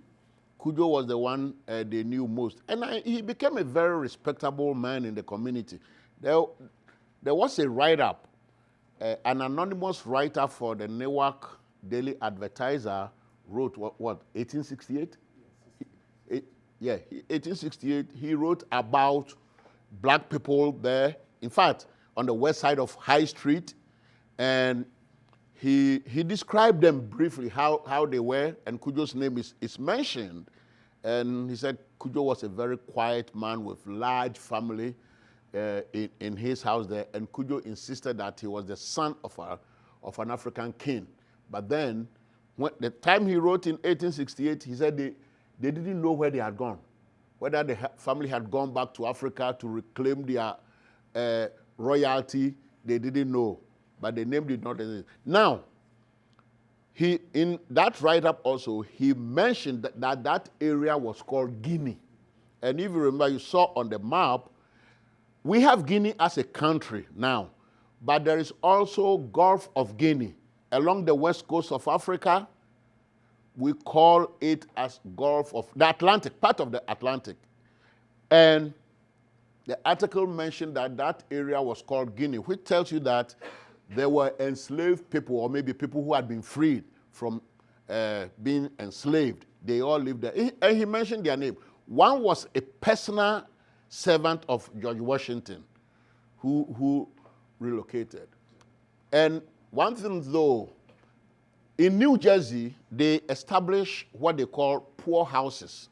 Cudjo was the one they knew most. And he became a very respectable man in the community. There was a write-up, an anonymous writer for the Newark Daily Advertiser wrote, what 1868? Yeah, 1868, he wrote about black people there. In fact, on the west side of High Street, and he described them briefly, how they were, and Cudjo's name is mentioned. And he said Cudjo was a very quiet man with large family in his house there. And Cudjo insisted that he was the son of an African king. But then, when the time he wrote in 1868, he said they didn't know where they had gone, whether the family had gone back to Africa to reclaim their royalty. They didn't know, but the name did not exist. Now, he in that write-up also, he mentioned that area was called Guinea. And if you remember, you saw on the map, we have Guinea as a country now, but there is also Gulf of Guinea. Along the west coast of Africa, we call it as Gulf of the Atlantic, part of the Atlantic. And the article mentioned that area was called Guinea, which tells you that there were enslaved people, or maybe people who had been freed from being enslaved. They all lived there. And he mentioned their name. One was a personal servant of George Washington who relocated. And one thing though, in New Jersey, they established what they call poor houses,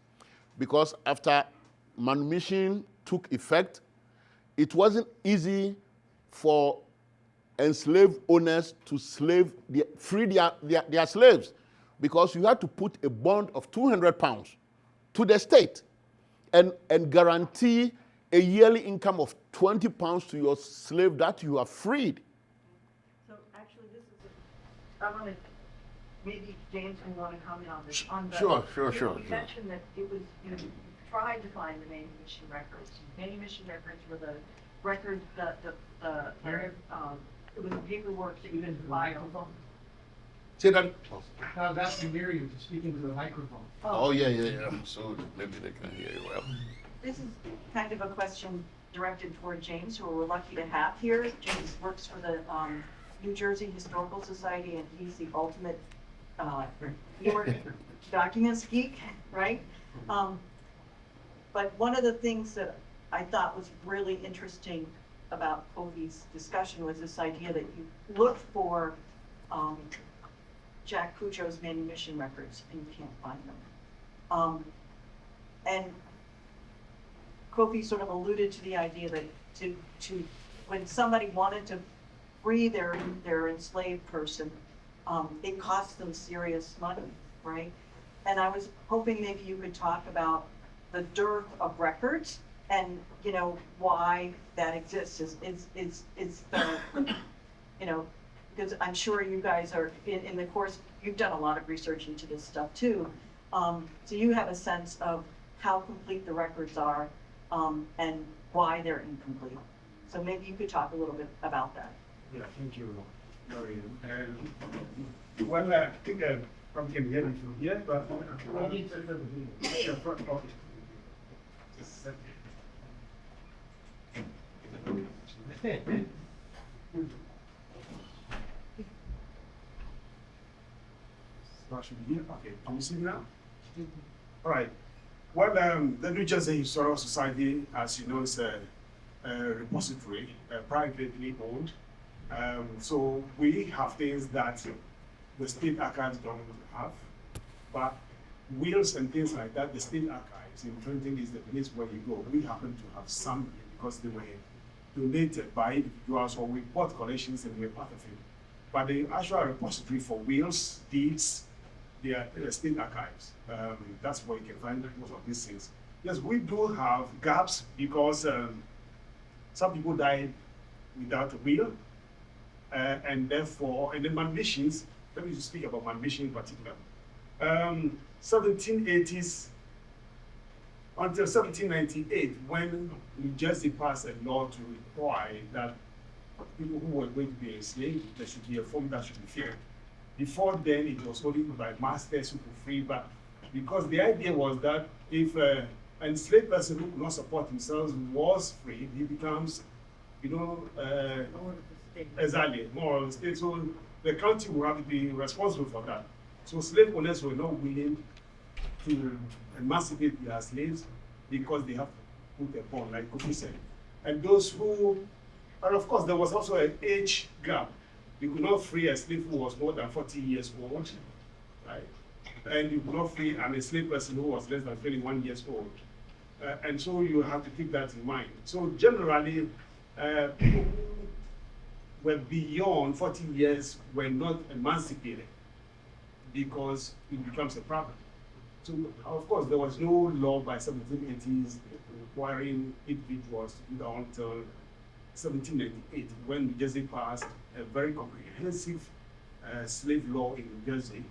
because after manumission took effect, it wasn't easy for enslaved owners to free their slaves, because you had to put a bond of 200 pounds to the state and guarantee a yearly income of 20 pounds to your slave that you are freed. So actually, this is, I want to, maybe James will want to comment on this. Sure. You mentioned that it was, you tried to find the manumission records. Manumission records were the records that it was the paperwork that you didn't file. Say that. I was asking Miriam to speak into the microphone. Oh, yeah. So maybe they can hear you well. This is kind of a question directed toward James, who we're lucky to have here. James works for the New Jersey Historical Society, and he's the ultimate Newark documents geek, right? But one of the things that I thought was really interesting about Kofi's discussion was this idea that you look for Jack Cudjo's manumission records and you can't find them. And Kofi sort of alluded to the idea that to when somebody wanted to free their enslaved person, it cost them serious money, right? And I was hoping maybe you could talk about the dearth of records and, why that exists is the, because I'm sure you guys are in the course, you've done a lot of research into this stuff too. So you have a sense of how complete the records are, and why they're incomplete. So maybe you could talk a little bit about that. Yeah, thank you, Marian. Well, I think I probably can hear me from here, but I need to the front office. Just a second. Okay, can you see me now? All right. Well, the New Jersey Historical Society, as you know, is a repository, privately owned. So we have things that the state archives don't have, but wills and things like that, the state archives in printing is the place where you go. We happen to have some because they were donated by individuals, or we bought collections and we're part of it. But the actual repository for wills, deeds, they are the state archives. That's where you can find most of these things. Yes, we do have gaps because some people died without a will, and therefore, and the manumissions, let me just speak about manumission in particular. 1780s until 1798, when New Jersey passed a law to require that people who were going to be enslaved, there should be a form that should be filled. Before then, it was only by masters who could free, but because the idea was that if an enslaved person who could not support himself was free, he becomes, exactly, more of the state. So the county will have to be responsible for that. So slave owners were not willing to emancipate their slaves because they have to put a bond, like Kofi said. And those who, and of course, there was also an age gap. You could not free a slave who was more than 40 years old, right? and you could not free an enslaved person who was less than 21 years old. And so you have to keep that in mind. So generally, people who were beyond 40 years were not emancipated because it becomes a problem. So of course, there was no law by 1780s requiring individuals to do that until 1798, when New Jersey passed a very comprehensive slave law in New Jersey,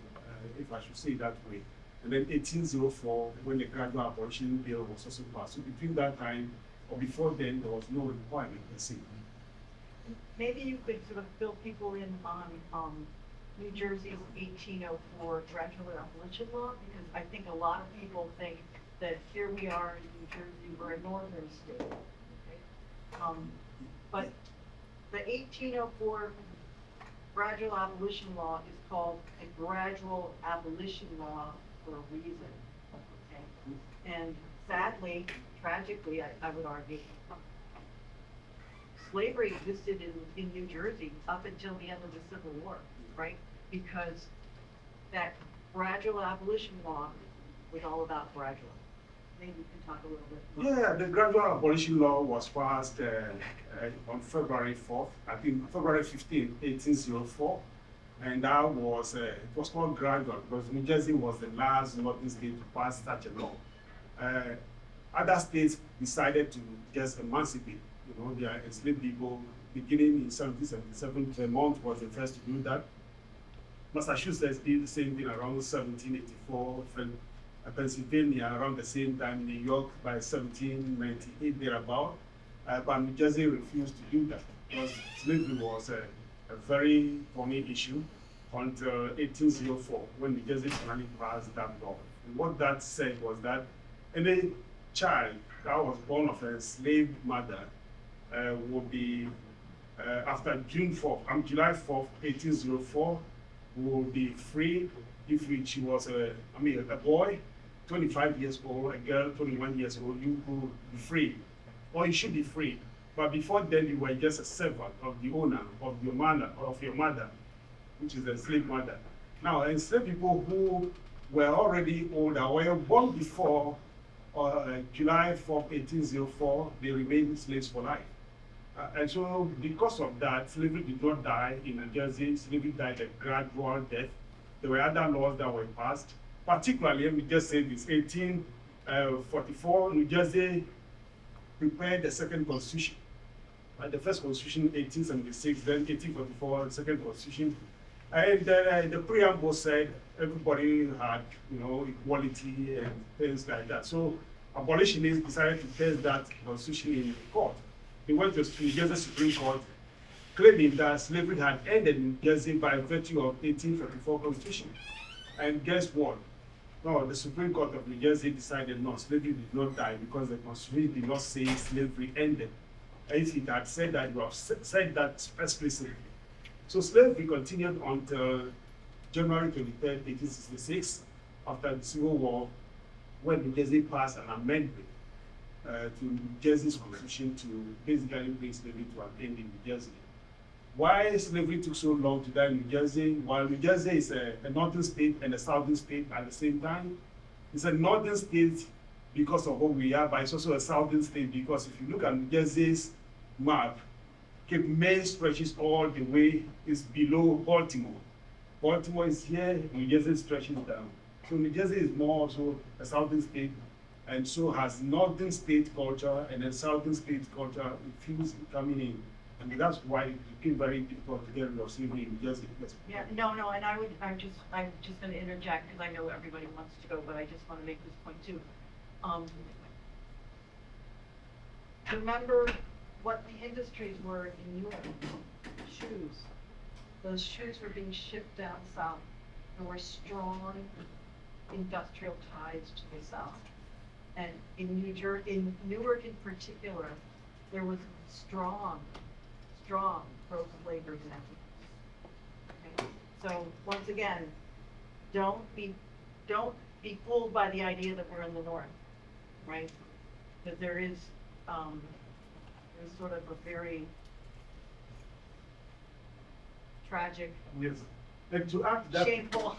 if I should say it that way. And then 1804, when the gradual abolition bill was also passed. So between that time, or before then, there was no requirement per se. Maybe you could sort of fill people in on New Jersey's 1804 gradual abolition law, because I think a lot of people think that here we are in New Jersey, we're a northern state. Okay? But the 1804 gradual abolition law is called a gradual abolition law for a reason. Okay? And sadly, tragically, I would argue, slavery existed in New Jersey up until the end of the Civil War, right? Because that gradual abolition law was all about gradual. Maybe you can talk a little bit more. Yeah, the gradual abolition law was passed on February 4th, I think February 15, 1804. And that was, it was called gradual because New Jersey was the last northern state to pass such a law. Other states decided to just emancipate, their enslaved people. Beginning in 1777, Vermont was the first to do that. Massachusetts did the same thing around 1784. Pennsylvania around the same time, New York by 1798 thereabout, but New Jersey refused to do that because slavery was a very thorny issue until 1804 when New Jersey finally passed that law. And what that said was that any child that was born of a enslaved mother would be, after July 4th, 1804, would be free if she was a boy, 25 years old, a girl, 21 years old, you could be free, or you should be free. But before then, you were just a servant of the owner, of your mother, which is the enslaved mother. Now, enslaved people who were already older, were born before July 4th, 1804, they remained slaves for life. And so, because of that, slavery did not die in New Jersey. Slavery died a gradual death. There were other laws that were passed. Particularly, let me just say this, 1844, New Jersey prepared the second constitution. The first constitution, 1876, then 1844, the second constitution. And the preamble said everybody had, equality and things like that. So abolitionists decided to test that constitution in court. They went to the New Jersey Supreme Court, claiming that slavery had ended in New Jersey by virtue of 1844 Constitution. And guess what? No, the Supreme Court of New Jersey decided no, slavery did not die because the Constitution did not say slavery ended. If it had said that, you have said that explicitly. So slavery continued until January 23rd, 1866, after the Civil War, when New Jersey passed an amendment to New Jersey's Constitution to basically bring slavery to an end in New Jersey. Why slavery took so long to die in New Jersey? While New Jersey is a northern state and a southern state at the same time, it's a northern state because of what we are, but it's also a southern state because if you look at New Jersey's map, Cape May stretches all the way, is below Baltimore. Baltimore is here, New Jersey stretches down. So New Jersey is more also a southern state, and so has northern state culture and then southern state culture infused coming in. And that's why it became very difficult to get rid of slavery in New Jersey. Yeah, no, and I'm just going to interject because I know everybody wants to go, but I just want to make this point too. Remember what the industries were in Newark? Shoes. Those shoes were being shipped down south. There were strong industrial ties to the south. And in Newark in particular, there was strong pro-slavery sentiment. Okay? So once again, don't be fooled by the idea that we're in the north, right? Because there's sort of a very tragic Yes. And to add to that, shameful,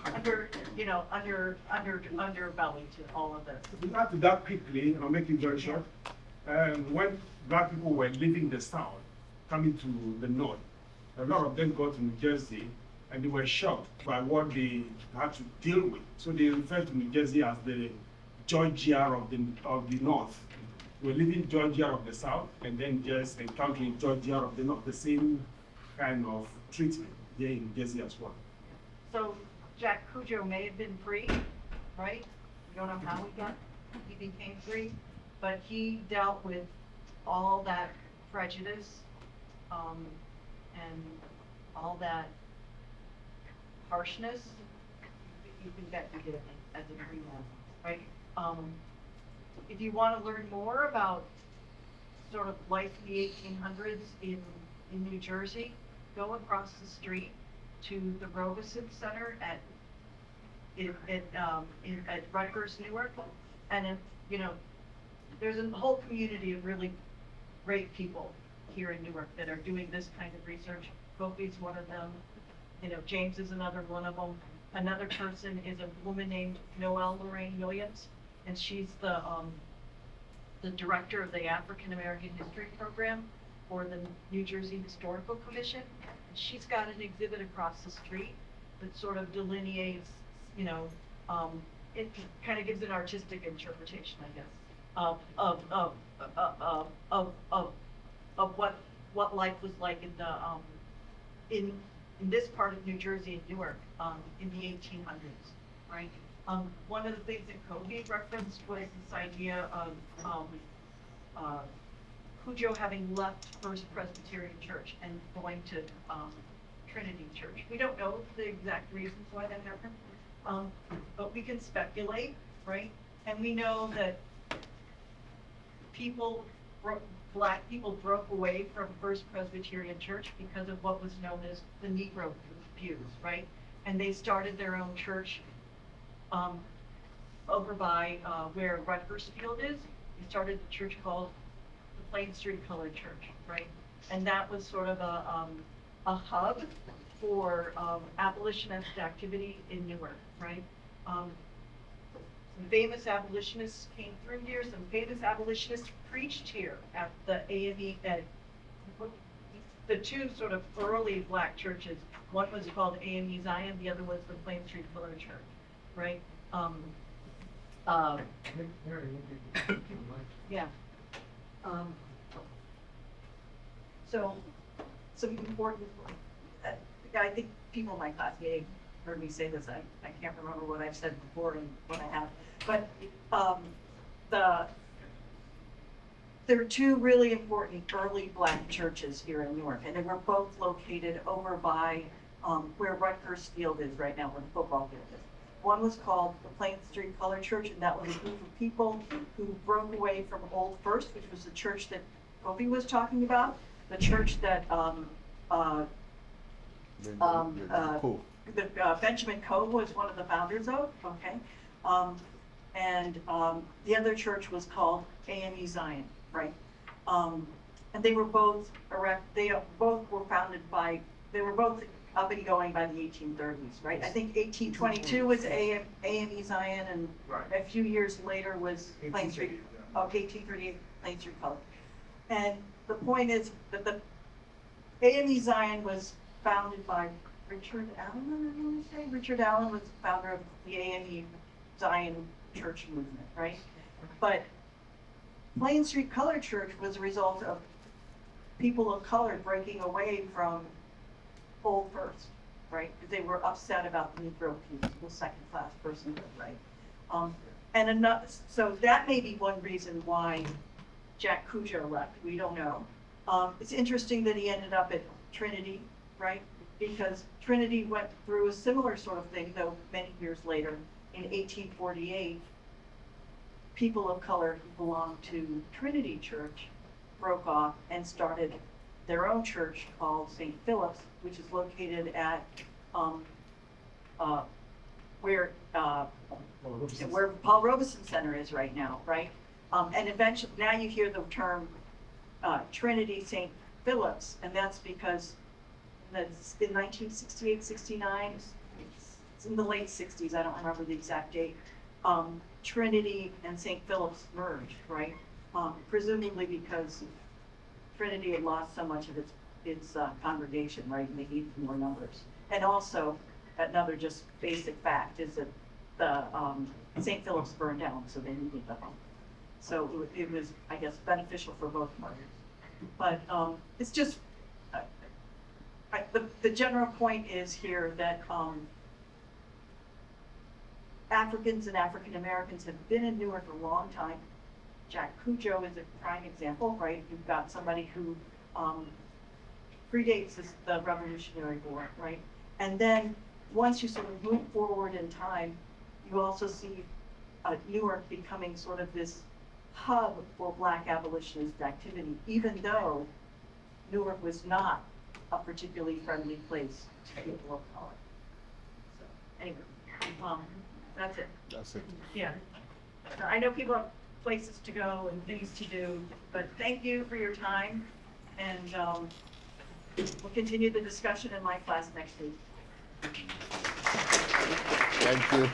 underbelly to all of this. to add to that quickly, and I'll make it very short. When black people were leaving the south, coming to the north, a lot of them got to New Jersey, and they were shocked by what they had to deal with. So they referred to New Jersey as the Georgia of the north. We're leaving Georgia of the south, and then just encountering Georgia of the north, the same kind of treatment here in New Jersey as well. So Jack Cudjo may have been free, right? We don't know how he became free, but he dealt with all that prejudice, and all that harshness. You can bet he did it as a free man, right? If you want to learn more about sort of life in the 1800s in New Jersey, go across the street to the Robeson Center at Rutgers, Newark, and there's a whole community of really great people here in Newark that are doing this kind of research. Kofi's one of them. James is another one of them. Another person is a woman named Noelle Lorraine Williams, and she's the director of the African American History Program for the New Jersey Historical Commission. And she's got an exhibit across the street that sort of delineates, it kind of gives an artistic interpretation, I guess, of what life was like in the in this part of New Jersey and Newark in the 1800s, right? One of the things that Kofi referenced was this idea of Cudjo having left First Presbyterian Church and going to Trinity Church. We don't know the exact reasons why that happened, but we can speculate, right? And we know that black people broke away from First Presbyterian Church because of what was known as the Negro pews, right? And they started their own church over by where Rutgers Field is. They started a church called the Plain Street Colored Church, right? And that was sort of a hub for abolitionist activity in Newark, right? Some famous abolitionists came through here. Some famous abolitionists preached here at the AME. The two sort of early black churches. One was called AME Zion. The other was the Plain Street Colored Church, right? Yeah. So some important. I think people in my class may have heard me say this. I can't remember what I've said before and what I have. But there are two really important early black churches here in Newark, and they were both located over by where Rutgers Field is right now, where the football field is. One was called the Plain Street Colored Church, and that was a group of people who broke away from Old First, which was the church that Kofi was talking about, the church that Benjamin Coe was one of the founders of, okay? And the other church was called AME Zion, right? And they were both were founded by, they were both up and going by the 1830s, right? I think 1822 was AME Zion, and a few years later was Plain Street, 1838, Plain Street Colored. And the point is that the AME Zion was founded by Richard Allen, I want to say. Richard Allen was the founder of the AME Zion church movement, right? But Plain Street Colored Church was a result of people of color breaking away from Old First, right? Because they were upset about the Negro pews, the second-class personhood, right? So that may be one reason why Jack Cudjo left. We don't know. It's interesting that he ended up at Trinity, right? Because Trinity went through a similar sort of thing, though many years later. In 1848, people of color who belonged to Trinity Church broke off and started their own church called St. Philip's, which is located at where Paul Robeson Center is right now, right? And eventually, now you hear the term Trinity St. Philip's, and that's because in 1968-69, it's in the late 60s, I don't remember the exact date, Trinity and St. Philip's merged, right? Presumably because Trinity had lost so much of its congregation, right, and they needed more numbers. And also, another just basic fact is that the St. Philip's burned down, so they needed the home. So it was, I guess, beneficial for both parties. But it's just, the general point is here that Africans and African Americans have been in Newark a long time. Jack Cudjo is a prime example, right? You've got somebody who predates the Revolutionary War, right? And then once you sort of move forward in time, you also see Newark becoming sort of this hub for Black abolitionist activity, even though Newark was not a particularly friendly place to people of color. So anyway, that's it. That's it. Yeah. I know people have places to go and things to do, but thank you for your time, and we'll continue the discussion in my class next week. Thank you.